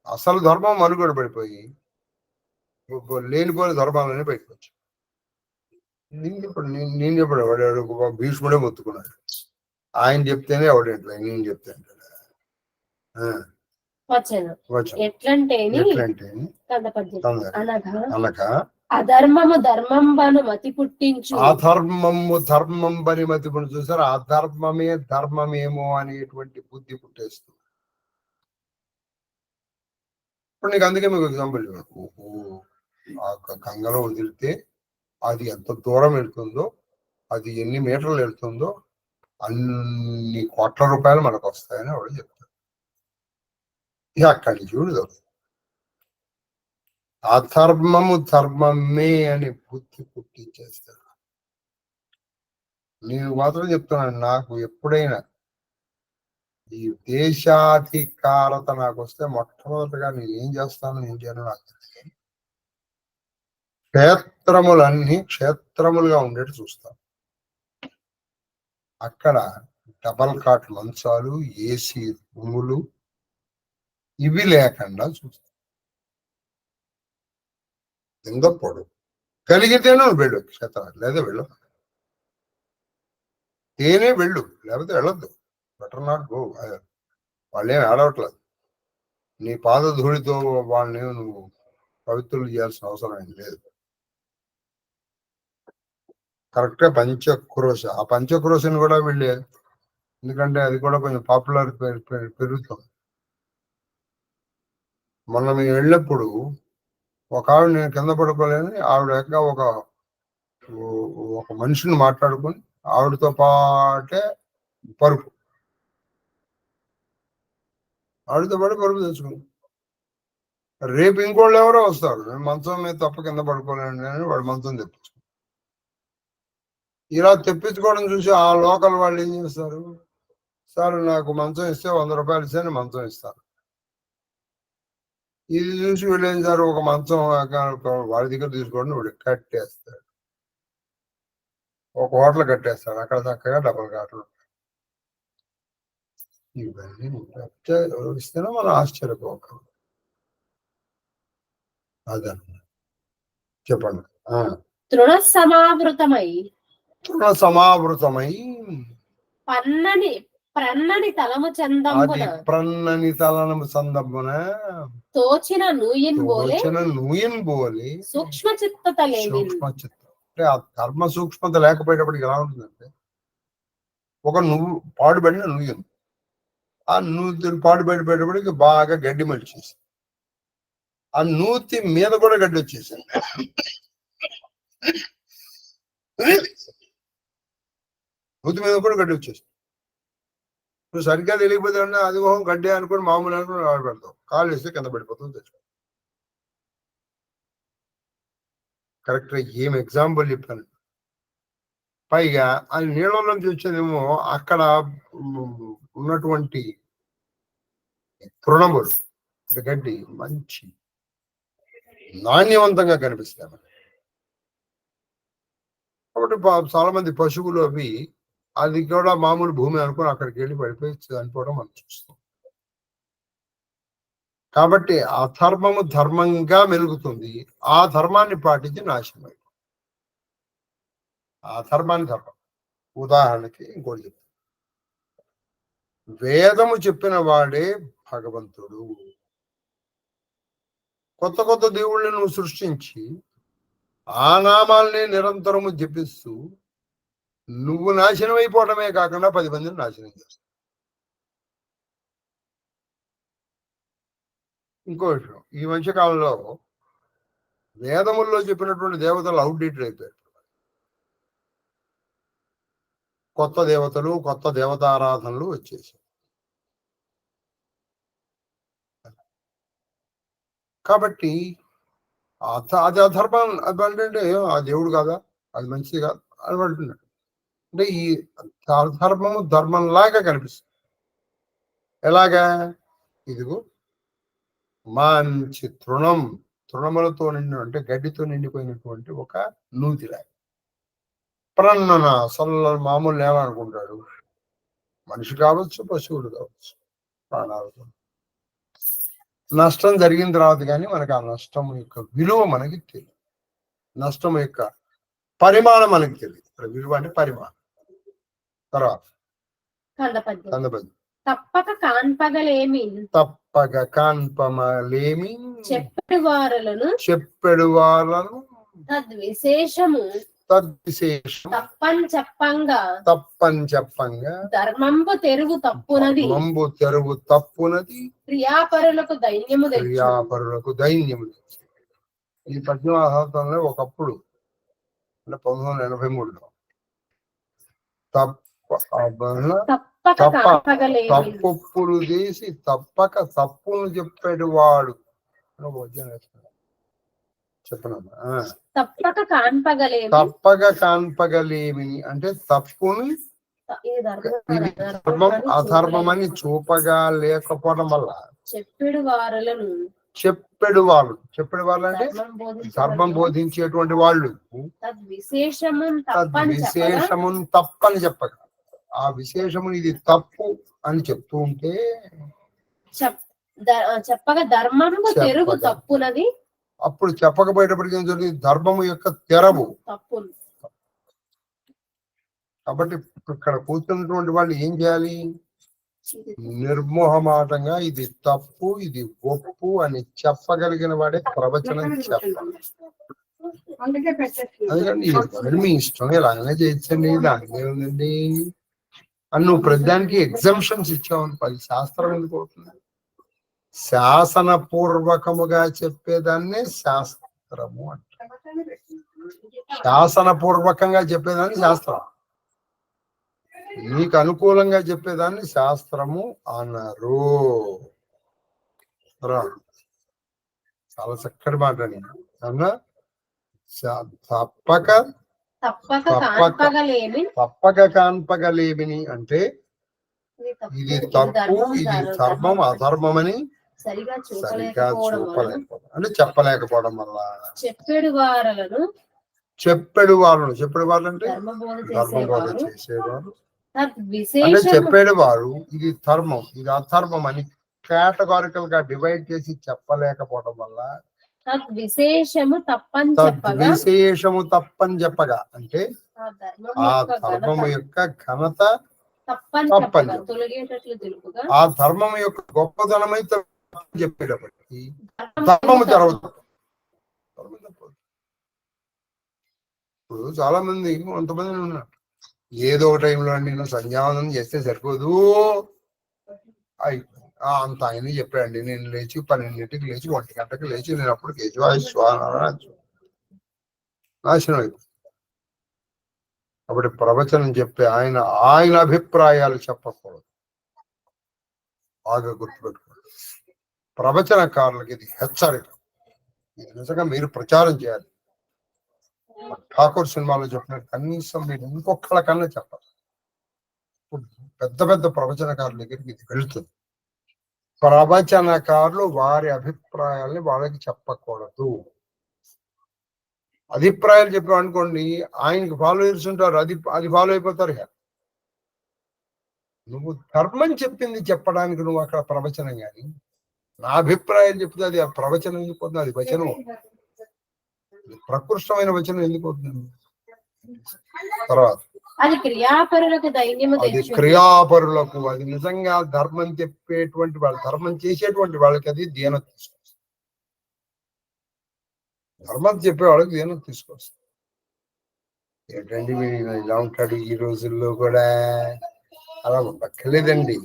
అసలు ధర్మం మనుగడ పడిపోయి లేనిపోయిన ధర్మాలనే బయటకు వచ్చాయి. నేను చెప్పాడు వాడు భీష్ముడే మొత్తుకున్నాడు. ఆయన చెప్తేనే ఎవడేంటి, నేను చెప్తే అనగా అధర్మము ధర్మంబను మతి పుట్టించు. అధర్మము ధర్మం బని మతి పుట్టి చూసారు. అధర్మమే ధర్మమేమో అనేటువంటి బుద్ధి పుట్టేస్తుంది. ఇప్పుడు నీకు అందుకే మీకు ఎగ్జాంపుల్ ఆ గంగలో వదిలితే అది ఎంత దూరం వెళ్తుందో, అది ఎన్ని మీటర్లు వెళ్తుందో అన్ని కోట్ల రూపాయలు మనకు వస్తాయని వాడు చెప్తాడు. ఇక అక్కడి చూడు, అధర్మము ధర్మమే అని బుద్ధి పుట్టించేస్తాడు. నేను మాత్రం చెప్తున్నాను, నాకు ఎప్పుడైనా ఈ దేశాధికారత నాకు వస్తే మొట్టమొదటిగా నేను ఏం చేస్తాను, ఏం చేయను నాకు తెలియదు. క్షేత్రములన్నీ క్షేత్రములుగా ఉండేట్టు చూస్తాను. అక్కడ డబల్ కాట్ మంచాలు, ఏసీ రూములు ఇవి లేకుండా చూస్తాను. కింద పొడు కలిగితేనే వెళ్ళు క్షేత్రాలు, లేదా వెళ్ళు. తేనే వెళ్ళు, లేకపోతే వెళ్ళొద్దు. Better not go. వాళ్ళేం ఆడవట్లేదు. నీ పాద ధూళితో వాళ్ళని నువ్వు పవిత్రులు చేయాల్సిన అవసరం ఏం లేదు. కరెక్ట్ గా పంచక్రోశ, ఆ పంచక్రోశని కూడా వెళ్ళే, ఎందుకంటే అది కూడా కొంచెం పాపులర్ పెరుగుతుంది. మొన్న మేము వెళ్ళినప్పుడు ఒక ఆవిడ, నేను కింద పడుకోలేని ఆవిడ యొక్క ఒక మనిషిని మాట్లాడుకొని ఆవిడతో పాటే పరుపు ఆడితో పాటు పరుపు తెచ్చుకుంది. రేపు ఇంకోళ్ళు ఎవరో వస్తారు, నేను మంచం మీద తప్ప కింద పడుకోలేండి అని వాడు మంచం తెప్పించు. ఇలా తెప్పించుకోవడం చూసి ఆ లోకల్ వాళ్ళు ఏం చేస్తారు, సార్ నాకు మంచం ఇస్తే 100 రూపాయలు ఇస్తే నేను మంచం ఇస్తాను. ఇది చూసి వెళ్ళేది సార్ ఒక మంచం వాడి దగ్గర తీసుకోండి, వాడు కట్టేస్తాడు, ఒక హోటల్ కట్టేస్తాడు, అక్కడ చక్కగా డబ్బులు కాటలు. ఇవన్నీ ఇస్తేనే మనం ఆశ్చర్యపోగలం. అదన్నమాట. చెప్పండి. తృణ సమావృతమై ప్రన్నని తలము చందంబున ప్రన్నని తలము చందంబున తోచిన నూయిన్ బోలే సూక్ష్మ చిత్తత లేని. అంటే ఆ ధర్మ సూక్ష్మత లేకపోయేటప్పటికి ఎలా ఉంటుందంటే, ఒక నువ్వు పాడుబడిన నుయ్యి ఉంది, ఆ నూతి పాడుబడిపోయేటప్పటికి బాగా గడ్డి మలిచేసి ఆ నూతి మీద కూడా గడ్డి వచ్చేసింది. నూతి మీద కూడా గడ్డి వచ్చేసింది. నువ్వు సరిగ్గా తెలియకపోతే అది మొహం గడ్డి అనుకుని మామూలు అనుకుని ఆడబెడతావు, కాలు వేస్తే కింద పడిపోతుంది తెచ్చుకో. కరెక్ట్, ఏం ఎగ్జాంపుల్ చెప్పాను. పైగా అది నీళ్ళలోంచి వచ్చేదేమో అక్కడ ఉన్నటువంటి తృణములు అంటే గడ్డి మంచి నాణ్యవంతంగా కనిపిస్తాయి. కాబట్టి చాలా మంది పశువులు అవి అది కూడా మామూలు భూమి అనుకుని అక్కడికి వెళ్ళి పడిపోయి చనిపోవడం మనం చూస్తాం. కాబట్టి అధర్మము ధర్మంగా మెలుగుతుంది, ఆ ధర్మాన్ని పాటించి నాశనం. ఆ ధర్మాన్ని ధర్మం. ఉదాహరణకి ఇంకోటి చెప్తాను, వేదము చెప్పిన వాడే భగవంతుడు. కొత్త కొత్త దేవుళ్ళని నువ్వు సృష్టించి ఆ నామాల్ని నిరంతరము జపిస్తూ నువ్వు నాశనం అయిపోవటమే కాకుండా 10 మందిని నాశనం చేస్తావు. ఇంకో విషయం, ఈ మధ్యకాలంలో వేదముల్లో చెప్పినటువంటి దేవతలు అవుట్డేటెడ్ అయిపోయారు. కొత్త దేవతలు, కొత్త దేవతారాధనలు వచ్చేసాయి. కాబట్టి అది అధర్మం అంటే ఆ దేవుడు కాదా, అది మంచిది కాదు అని అంటున్నాడు. అంటే ఈ అధర్మము ధర్మంలాగా కనిపిస్తుంది. ఎలాగా, ఇదిగో మంచి తృణములతో నిండి అంటే గడ్డితో నిండిపోయినటువంటి ఒక నూతిలాగా. ప్రన్నన అసలు మామూలు ఏమనుకుంటాడు, మనిషి కావచ్చు, పశువులు కావచ్చు, ప్రాణాలతో నష్టం జరిగిన తర్వాత కానీ మనకి ఆ నష్టం యొక్క విలువ మనకి తెలియదు, నష్టం యొక్క పరిమాణం మనకి తెలియదు. విలువ అంటే పరిమాణం. తర్వాత తప్పక కాన్పగలేమి చెప్పెడు వారలను తద్విశేషము తప్పని చెప్పంగా ధర్మంబు తెరుగు తప్పునది క్రియాపరులకు దైన్యము. ఈ 18వ ఒకప్పుడు అంటే 1983లో తప్పులు చేసి తప్పక తప్పును చెప్పాడు వాడు. చెప్పనమ్మా. తప్పక కాన్పగలేమి అంటే తప్పుని అధర్మం అని చూపగా లేకపోవడం వల్ల చెప్పెడు వాళ్ళు అంటే ధర్మం బోధించేటువంటి వాళ్ళు విశేషమును తప్పని చెప్పక ఆ విశేషము ఇది తప్పు అని చెప్తూ ఉంటే చెప్పగా ధర్మము తెరుగు తప్పునది. అప్పుడు చెప్పకపోయేటప్పటికి ఏం జరిగింది, ధర్మము యొక్క తెరవు తప్పు. కాబట్టి ఇక్కడ కూర్చున్నటువంటి వాళ్ళు ఏం చేయాలి, నిర్మోహమాటంగా ఇది తప్పు ఇది ఒప్పు అని చెప్పగలిగిన వాడే ప్రవచనం చెప్పాలి. అందుకని మీ ఇష్టం ఇలాగనే చేయించండి, దానికి ఏముందండి అని నువ్వు ప్రతిదానికి ఎగ్జంప్షన్స్ ఇచ్చావని 10 శాస్త్రం ఎందుకు అవుతుంది. శాసన పూర్వకముగా చెప్పేదాన్ని శాస్త్రము అంటారు. శాసన పూర్వకంగా చెప్పేదాన్ని శాస్త్రం, నీకు అనుకూలంగా చెప్పేదాన్ని శాస్త్రము అనరు. చాలా చక్కటి మాట అన్నా. తప్పక కాన్పగలేమిని అంటే ఇది తప్పు, ఇది ధర్మం, అధర్మమని సరిగా చూపలేకపోవడం అంటే చెప్పలేకపోవడం వల్ల. చెప్పేడు వాళ్ళను అంటే ధర్మబోధ చేసేవారు అంటే చెప్పేడు వారు ఇది ధర్మం, ఇది అధర్మం అని కేటగారికల్ గా డివైడ్ చేసి చెప్పలేకపోవడం వల్ల విశేషము తప్పని చెప్పగా అంటే ఆ ధర్మము యొక్క ఘనత తప్పని ఆ ధర్మం యొక్క గొప్పతనమై చెప్పేటప్పటికి ధర్మము జరగదు. ఇప్పుడు చాలా మంది కొంతమంది ఉన్నారు, ఏదో ఒక టైంలో నేను సంధ్యావందనం చేస్తే సరిపోదు అంత ఆయన చెప్పాడండి, నేను లేచి 12ంటికి లేచి 1 గంటకి లేచి నేను అప్పుడు నాశనం అయిపోయింది. కాబట్టి ప్రవచనం చెప్పే ఆయన అభిప్రాయాలు చెప్పకూడదు, బాగా గుర్తుపెట్టుకోండి. ప్రవచనకారులకి ఇది హెచ్చరిక, ఇది నిజంగా మీరు ప్రచారం చేయాలి. ఠాకూర్ సినిమాలో చెప్పినట్టు కనీసం మీరు ఇంకొకళ్ళకన్నా చెప్పాలి. పెద్ద పెద్ద ప్రవచనకారుల దగ్గరికి ఇది వెళ్తుంది. ప్రవచనకారులు వారి అభిప్రాయాల్ని వాళ్ళకి చెప్పకూడదు. అభిప్రాయాలు చెప్పావు అనుకోండి, ఆయనకి ఫాలోయర్స్ ఉంటారు, అది ఫాలో అయిపోతారు. నువ్వు ధర్మం చెప్పింది చెప్పడానికి నువ్వు అక్కడ ప్రవచనం, కానీ నా అభిప్రాయాలు చెప్తే అది ఆ ప్రవచనం ఎందుకు అవుతుంది? అది వచనం, ప్రకృష్టమైన వచనం ఎందుకు అవుతుంది? తర్వాత అది క్రియాపరులకు, అది నిజంగా ధర్మం చెప్పేటువంటి వాళ్ళు, ధర్మం చేసేటువంటి వాళ్ళకి అది దీనత తీసుకొస్తుంది. ధర్మం చెప్పే వాళ్ళకి దీనత తీసుకొస్తుంది. ఏంటండి వీడు ఇలా ఉంటాడు ఈ రోజుల్లో కూడా, అలా ఉండక్కర్లేదండి.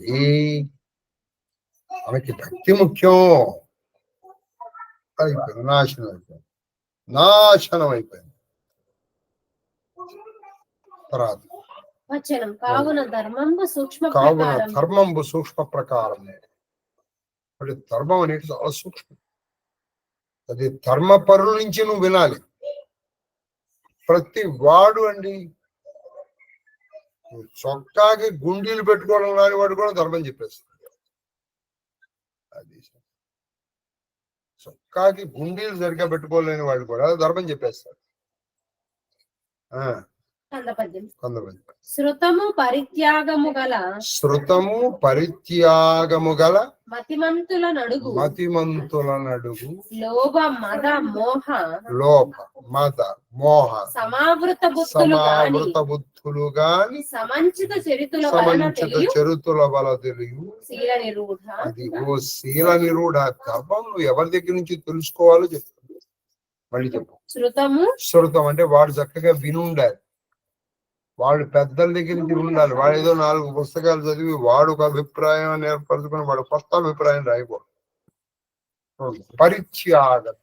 మనకి భక్తి ముఖ్యం. అయిపోయింది, నాశనం అయిపోయింది. తర్వాత కావున ధర్మంబు సూక్ష్మ ప్రకారం. ధర్మం అనేది చాలా సూక్ష్మం. అది ధర్మపరుల నుంచి నువ్వు వినాలి. ప్రతి వాడు అండి చొక్కాకి గుండీలు పెట్టుకోవడం రాని వాడు కూడా ధర్మం చెప్పేస్తాడు. అది చొక్కాకి గుండీలు సరిగ్గా పెట్టుకోలేని వాడు కూడా ధర్మం చెప్పేస్తాడు. శృతము పరిత్యాగము గల మతిమంతుల నడుగు లోభ మద మోహ సమావృత బుద్ధులు గాని సమంచిత చరితుల వల తెలియు అది ఓ శీల నిరూఢ. ధర్మం నువ్వు ఎవరి దగ్గర నుంచి తెలుసుకోవాలో చెప్తుంది. మళ్ళీ చెప్పు. శృతం అంటే వాడు చక్కగా వినుండాలి, వాడు పెద్దల దగ్గర నుంచి ఉండాలి. వాడు ఏదో 4 పుస్తకాలు చదివి వాడు ఒక అభిప్రాయం ఏర్పరచుకుని వాడు కొత్త అభిప్రాయం రాయకూడదు. పరిత్యాగం,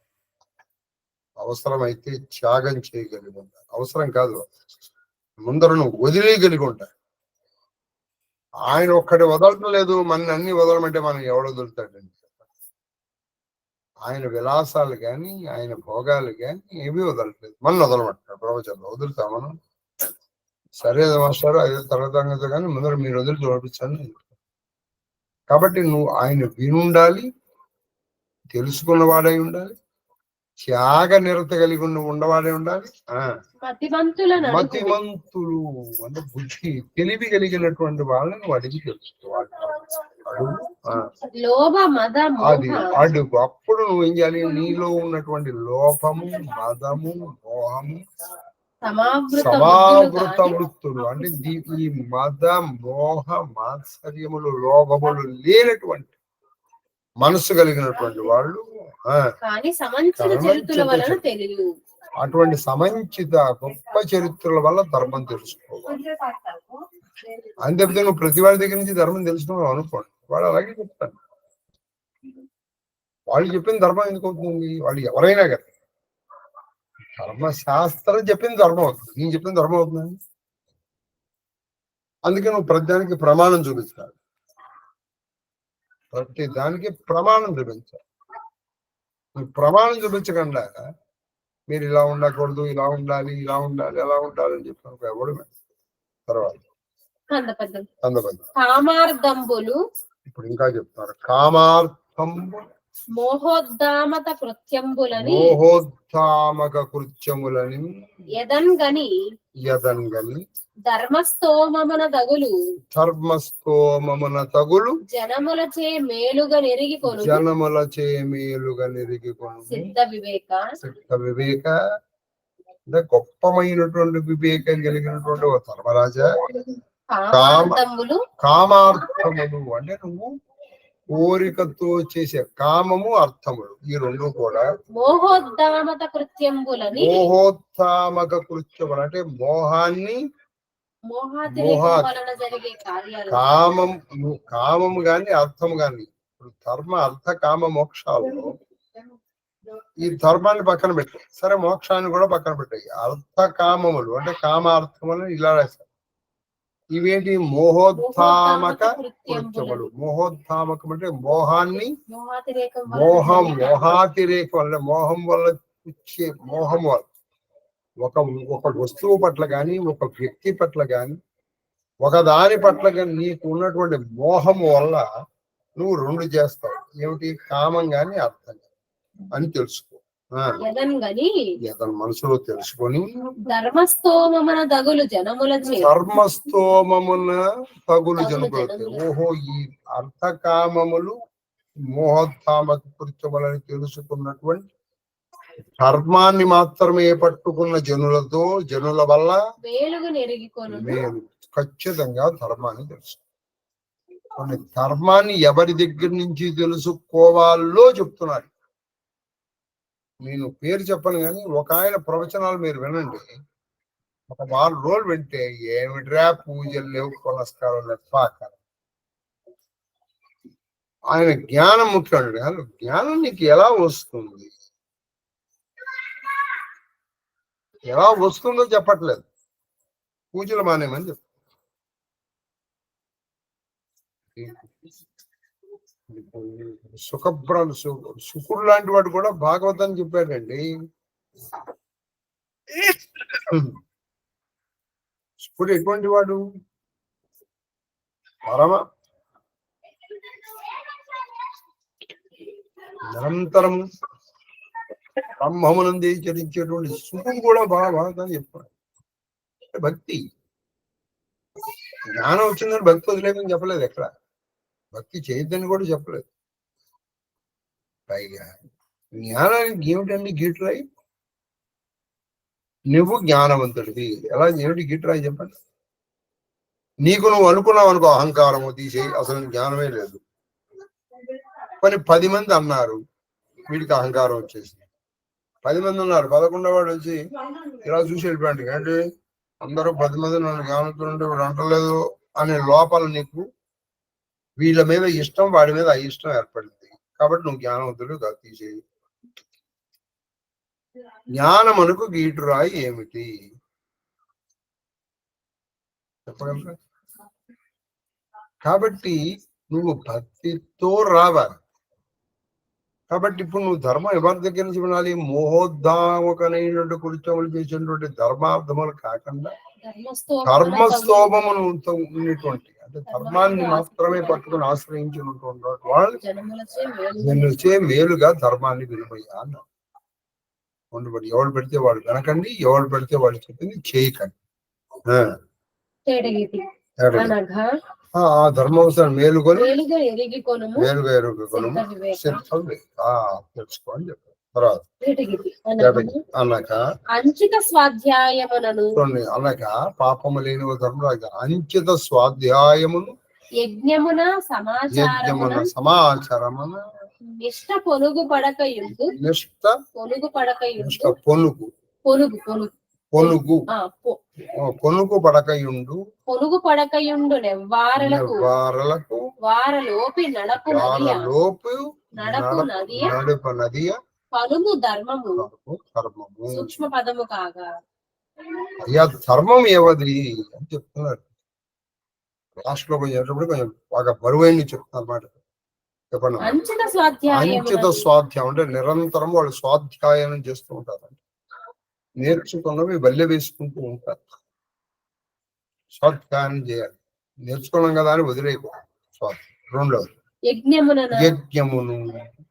అవసరమైతే త్యాగం చేయగలిగి ఉంటాయి. అవసరం కాదు, ముందర నువ్వు వదిలేయగలిగి ఉంటాయి. ఆయన ఒక్కటి వదలటం లేదు, మన అన్ని వదలమంటే మనం ఎవడు వదులుతాడండి? ఆయన విలాసాలు కానీ ఆయన భోగాలు కానీ ఏమీ వదలట్లేదు, మనం వదలమంటాడు. ప్రవచనంలో వదులుతాం మనం? సరే మాస్టారు, అదే తరగతి కానీ ముందర మీరు వదిలి చూపించండి. కాబట్టి నువ్వు ఆయన వినుండాలి, తెలుసుకున్నవాడై ఉండాలి, త్యాగ నిరత కలిగి ఉండవాడే ఉండాలి. మతిమంతులు అంటే బుద్ధి తెలివి కలిగినటువంటి వాళ్ళని అడిగి తెలుసుకోవాలి. అది అడుగు. అప్పుడు నువ్వు ఏం చేయాలి? నీలో ఉన్నటువంటి లోపము, మదము, మోహము, సమావృత వృత్తులు అంటే ఈ మద మోహ మాత్సర్యములు లోభములు లేనటువంటి మనసు కలిగినటువంటి వాళ్ళు అటువంటి సమంచిత గొప్ప చరిత్రల వల్ల ధర్మం తెలుసుకోవాలి. అంతే నువ్వు ప్రతి వాడి దగ్గర నుంచి ధర్మం తెలుసుకున్నావు అనుకోండి, వాడు అలాగే చెప్తాను. వాళ్ళు చెప్పిన ధర్మం ఎందుకు అవుతుంది? వాళ్ళు ఎవరైనా కదా, ధర్మశాస్త్రం చెప్పింది ధర్మం అవుతుంది, నేను చెప్పిన ధర్మం అవుతుంది. అందుకే నువ్వు ప్రతిదానికి ప్రమాణం చూపిస్తాడు. ప్రతి దానికి ప్రమాణం చూపించాలి. ఈ ప్రమాణం చూపించకుండా మీరు ఇలా ఉండకూడదు, ఇలా ఉండాలి, ఇలా ఉండాలి, అలా ఉండాలి అని చెప్పిన ఎవడు తర్వాత కామార్థంబులు. ఇప్పుడు ఇంకా చెప్తున్నారు కామార్థం మోహోద్దామక కృత్యంబులని యదన్గని ధర్మస్తోమమున తగులు జనములచే మేలుగా నెరిగికొను సిద్ధ వివేక అంటే గొప్పమైనటువంటి వివేకం కలిగినటువంటి ఒక ధర్మరాజా, కామార్థములు అంటే నువ్వు కోరికతో చేసే కామము అర్థములు ఈ రెండు కూడా మోహోద్దామక కృత్యములు అంటే మోహాన్ని కామము గాని అర్థము గాని. ఇప్పుడు ధర్మ అర్థ కామ మోక్షాలు ఈ ధర్మాన్ని పక్కన పెట్టాయి, సరే మోక్షాన్ని కూడా పక్కన పెట్టాయి. అర్థ కామములు అంటే కామార్థములు ఇలా రాశారు. ఇవేంటి? మోహోద్ధామక కృత్యములు. మోహోద్ధామకం అంటే మోహాన్ని మోహాతిరేకం వల్ల మోహం వల్ల వచ్చే మోహం వల్ల ఒక వస్తువు పట్ల గాని, ఒక వ్యక్తి పట్ల గాని, ఒక దాని పట్ల గాని నీకు ఉన్నటువంటి మోహం వల్ల నువ్వు రెండు చేస్తావు. ఏమిటి? కామం గాని అర్థం అని తెలుసుకో. మనసులో తెలుసుకొని ధర్మస్తోమమున తగులు జనములతో ఓహో ఈ అర్థకామములు మోహోత్థామక కృత్యములని తెలుసుకున్నటువంటి ధర్మాన్ని మాత్రమే పట్టుకున్న జనుల వల్ల మేలు. ఖచ్చితంగా ధర్మాన్ని తెలుసు. కొన్ని ధర్మాన్ని ఎవరి దగ్గర నుంచి తెలుసుకోవాలో చెప్తున్నారు. నేను పేరు చెప్పను కానీ ఒక ఆయన ప్రవచనాలు మీరు వినండి, ఒక 4 రోజులు వింటే ఏమిట్రా పూజలు లేవు, పునస్కారం లెప్పాకారం. ఆయన జ్ఞానం ముఖ్యం. జ్ఞానం నీకు ఎలా వస్తుంది, ఎలా వస్తుందో చెప్పట్లేదు. పూజలు మానేమని చెప్పు. శుకుడు లాంటి వాడు కూడా భాగవతాన్ని చెప్పాడండి. శుకుడు ఎటువంటి వాడు? పరమ నిరంతరం బ్రహ్మమునందే చరించేటువంటి శుకుడు కూడా భాగవతాన్ని చెప్పాడు. భక్తి జ్ఞానం వచ్చిందని భక్తి వదిలేదని చెప్పలేదు. ఎక్కడ భక్తి చేయొద్దని కూడా చెప్పలేదు. పైగా జ్ఞానానికి ఏమిటండి గీటురాయి? నువ్వు జ్ఞానవంతుడివి. ఎలా ఏమిటి గీటురాయి చెప్పండి? నీకు నువ్వు అనుకున్నావు అనుకో, అహంకారము తీసేయి, అసలు జ్ఞానమే లేదు. కానీ 10 మంది అన్నారు, వీడికి అహంకారం వచ్చేసింది. 10 మంది ఉన్నారు, 11వ వాడు వచ్చి ఇలా చూసి వెళ్ళిపోయాడు. ఏంటి అందరూ 10 మంది నన్ను జ్ఞానంతో వాడు అంటలేదు అనే లోపల నీకు వీళ్ళ మీద ఇష్టం, వాడి మీద అయిష్టం ఏర్పడింది. కాబట్టి నువ్వు జ్ఞానవంతుడు కాదు, తీసేయి. జ్ఞానమునకు గీటురాయి ఏమిటి చెప్పగలరా? కాబట్టి నువ్వు భక్తితో రావాలి. కాబట్టి ఇప్పుడు నువ్వు ధర్మం ఎవరి దగ్గర నుంచి వినాలి? మోహోద్ధామకనైనటువంటి కృత్యములు చేసినటువంటి ధర్మార్థములు కాకుండా ధర్మస్తోమమును ఉన్నటువంటి అంటే ధర్మాన్ని మాత్రమే పట్టుకుని ఆశ్రయించినటువంటి వాళ్ళు జనులచే మేలుగా ధర్మాన్ని విలువయ్యా అన్నారు. ఎవడు పెడితే వాడు వినకండి, ఎవడు పెడితే వాడు చెప్పింది చేయకండి. ఆ ధర్మవసరం మేలుగా ఎరుగుకొను తెలుసుకోని చెప్పారు. తర్వాత అనగా అంచిత స్వాధ్యాయములను అనగా పాపము లేని ధర్మరాజు అంచిత స్వాధ్యాయమును యజ్ఞమున సమాచారమున నిష్ట పొనుగు పడకయుండు నెవ్వారలకు వారలోపి నడపు నదియ పలుము ధర్మము సూక్ష్మ పదము కాగా. అయ్యా ధర్మం ఏవది అని చెప్తున్నారు. లాస్ట్ లో కొంచెం బాగా బరువైన చెప్తున్నారు అన్నమాట. చెప్పండి. అంచిత స్వాధ్యాయం అంటే నిరంతరం వాళ్ళు స్వాధ్యాయనం చేస్తూ ఉంటారు. నేర్చుకున్నవి వల్లె వేసుకుంటూ ఉంటారు. స్వాధ్యాయం చేయాలి. నేర్చుకున్నాం కదా అని వదిలేయకూడదు. రెండవది యజ్ఞమును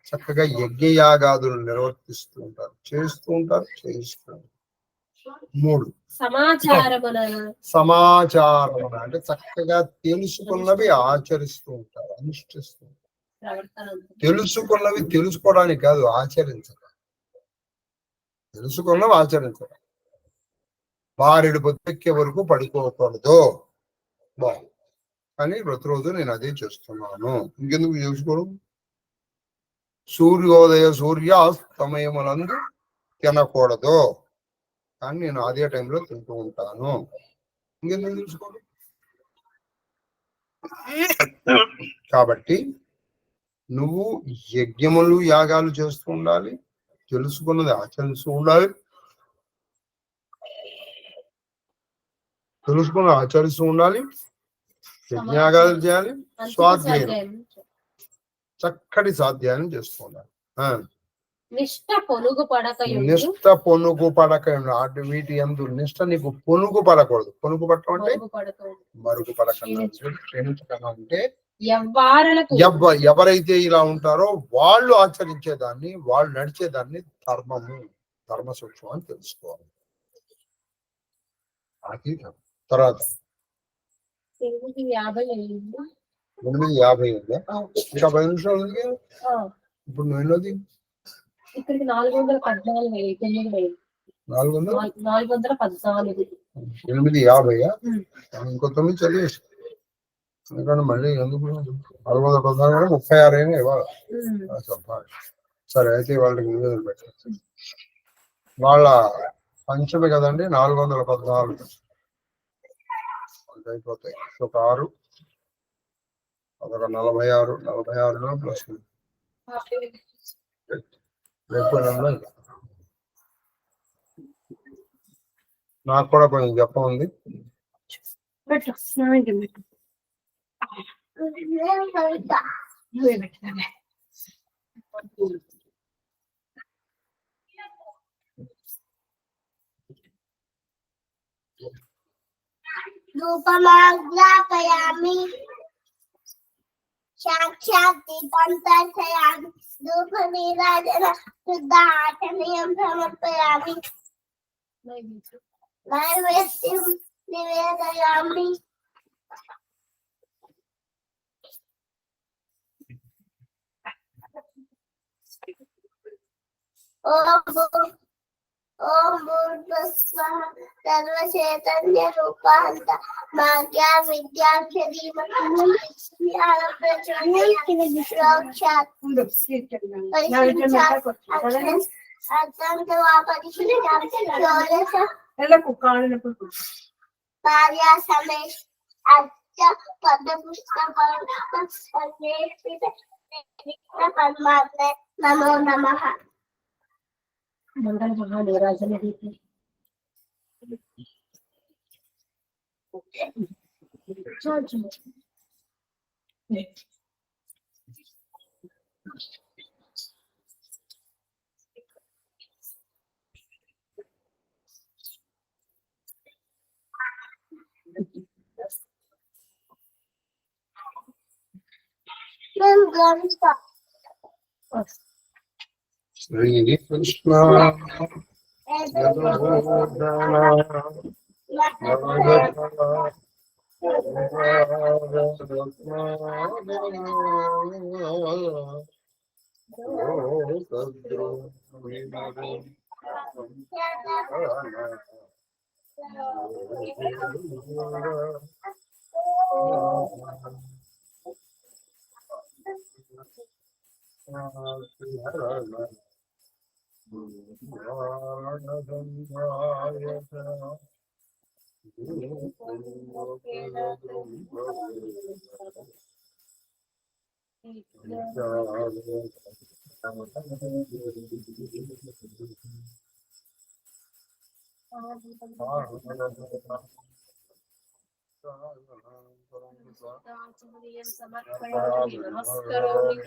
చక్కగా యజ్ఞయాగాదులు నిర్వర్తిస్తూ ఉంటారు, చేస్తూ ఉంటారు, చేయిస్తారు. 3 సమాచారం అంటే చక్కగా తెలుసుకున్నవి ఆచరిస్తూ ఉంటారు, అనుష్ఠిస్తూ ఉంటారు. తెలుసుకున్నవి తెలుసుకోవడానికి కాదు, ఆచరించడం. తెలుసుకున్నవి ఆచరించడం. బారెడు పొద్దెక్కే వరకు పడుకోకూడదు కానీ ప్రతిరోజు నేను అదే చేస్తున్నాను. ఇంకెందుకు చేసుకోవడం? సూర్యాస్తమయములందు తినకూడదు కానీ నేను అదే టైంలో తింటూ ఉంటాను. ఇంకెందుకు తెలుసుకోవడం? కాబట్టి నువ్వు యజ్ఞములు యాగాలు చేస్తూ ఉండాలి, తెలుసుకున్నది ఆచరిస్తూ ఉండాలి, తెలుసుకున్నది ఆచరిస్తూ ఉండాలి, యజ్ఞయాగాలు చేయాలి, స్వాధ్యాయం చక్కటి స్వాధ్యాయం చేస్తూ ఉండాలి. నిష్ట పొనుగు పడక వీటి యందు నిష్ట నీకు పొనుగు పడకూడదు. పొనుగు పడటం అంటే మరుగు పడకన్నా అంటే ఎవరైతే ఇలా ఉంటారో వాళ్ళు ఆచరించేదాన్ని, వాళ్ళు నడిచేదాన్ని ధర్మ సూక్ష్మం అని తెలుసుకోవాలి. అది తర్వాత 8:50 ఉందా? ఇంకా 10 నిమిషాలు ఉంది. ఇప్పుడు నువ్వు ఎన్నోది? ఇక్కడికి 414 ఇంకో 9 చదివేసి ఎందుకంటే మళ్ళీ ఎందుకు 414 36 అయినా ఇవ్వాలి. సరే అయితే వాళ్ళకి నివేదన పెట్టారు. వాళ్ళ పంచమే కదండి 414 అయిపోతాయి. ఒక 6 అదొక 46 ప్లస్ నాకు కూడా కొంచెం చెప్పండి. రూపమాగ్రాపయామి సాక్షాత్ దీపం దర్శయామి ధూప నీరాజన శుద్ధ ఆచమయం సమర్పయామి నైవేద్యం నివేదయామి. ఓం భూర్భువః సర్వచైతన్య రూపాంత మాజ్ఞా నమో నమః. మంగళ మహానీరాజన శ్రీ కృష్ణ సమర్పయామి నమస్కరోమి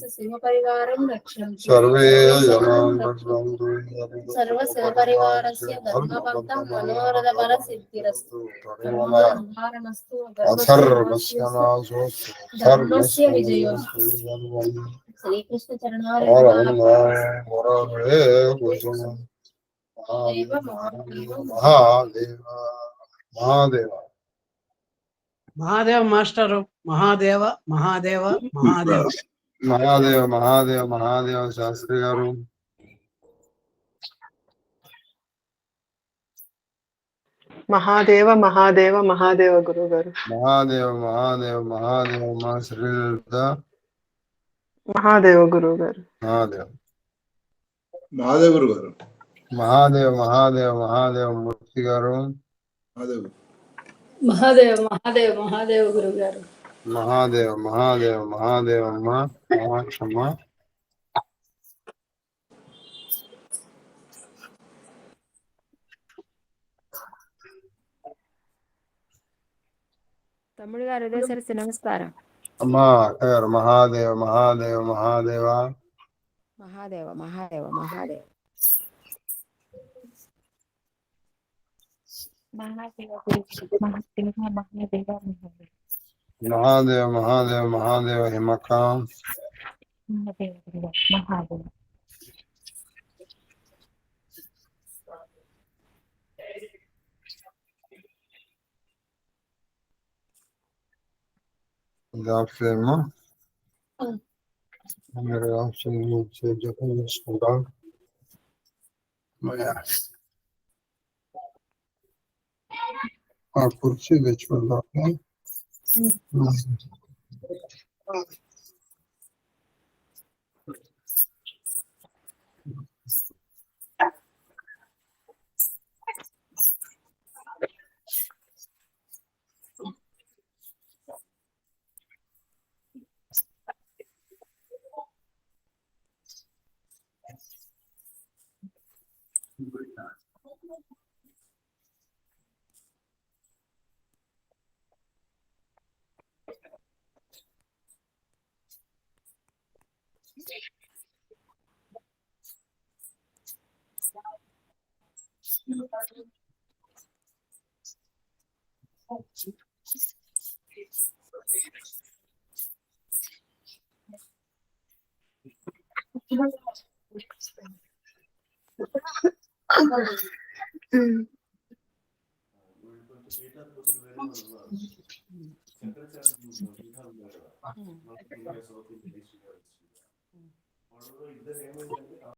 శివపరివారం రక్షంతు సర్వే సర్వ శివపరివారస్య ధర్మభక్తం మనోరథఫల సిద్ధిరస్తు ధర్మస్య విజయోస్తు శ్రీకృష్ణ చరణారవిందాల మహాదేవ మహాదేవ మాస్టరు మహాదేవ మహాదేవ మహాదేవ మహాదేవ మహాదేవ మహాదేవ శాస్త్రి గారు మహాదేవ మహాదేవ మహాదేవ గురువు గారు మహాదేవ మహాదేవ మహాదేవ మా శ్రీలలిత మహాదేవ గురువు గారు మహాదేవ మహాదేవ్ గురు గారు మహాదేవ మహాదేవ మహాదేవ మూర్తి గారు మహాదేవ్ మహాదేవ మహాదేవ మహాదేవ గురువు గారు మహాదేవ మహాదేవ మహాదేవ అమ్మ మహాక్షమ్మ తమ్ముడు గారు ఉదయసరస్సు నమస్కారం. అమ్మా అక్కగారు మహాదేవ మహాదేవ మహాదేవ మహాదేవ మహాదేవ మహాదేవ మహాదేవ మహాదేవ మహాదేవ హిమక ఆప్షన్ మీరు ఆప్షన్ జపం చేసుకుంటాం ఆ కుర్చీ తెచ్చుకుంటాం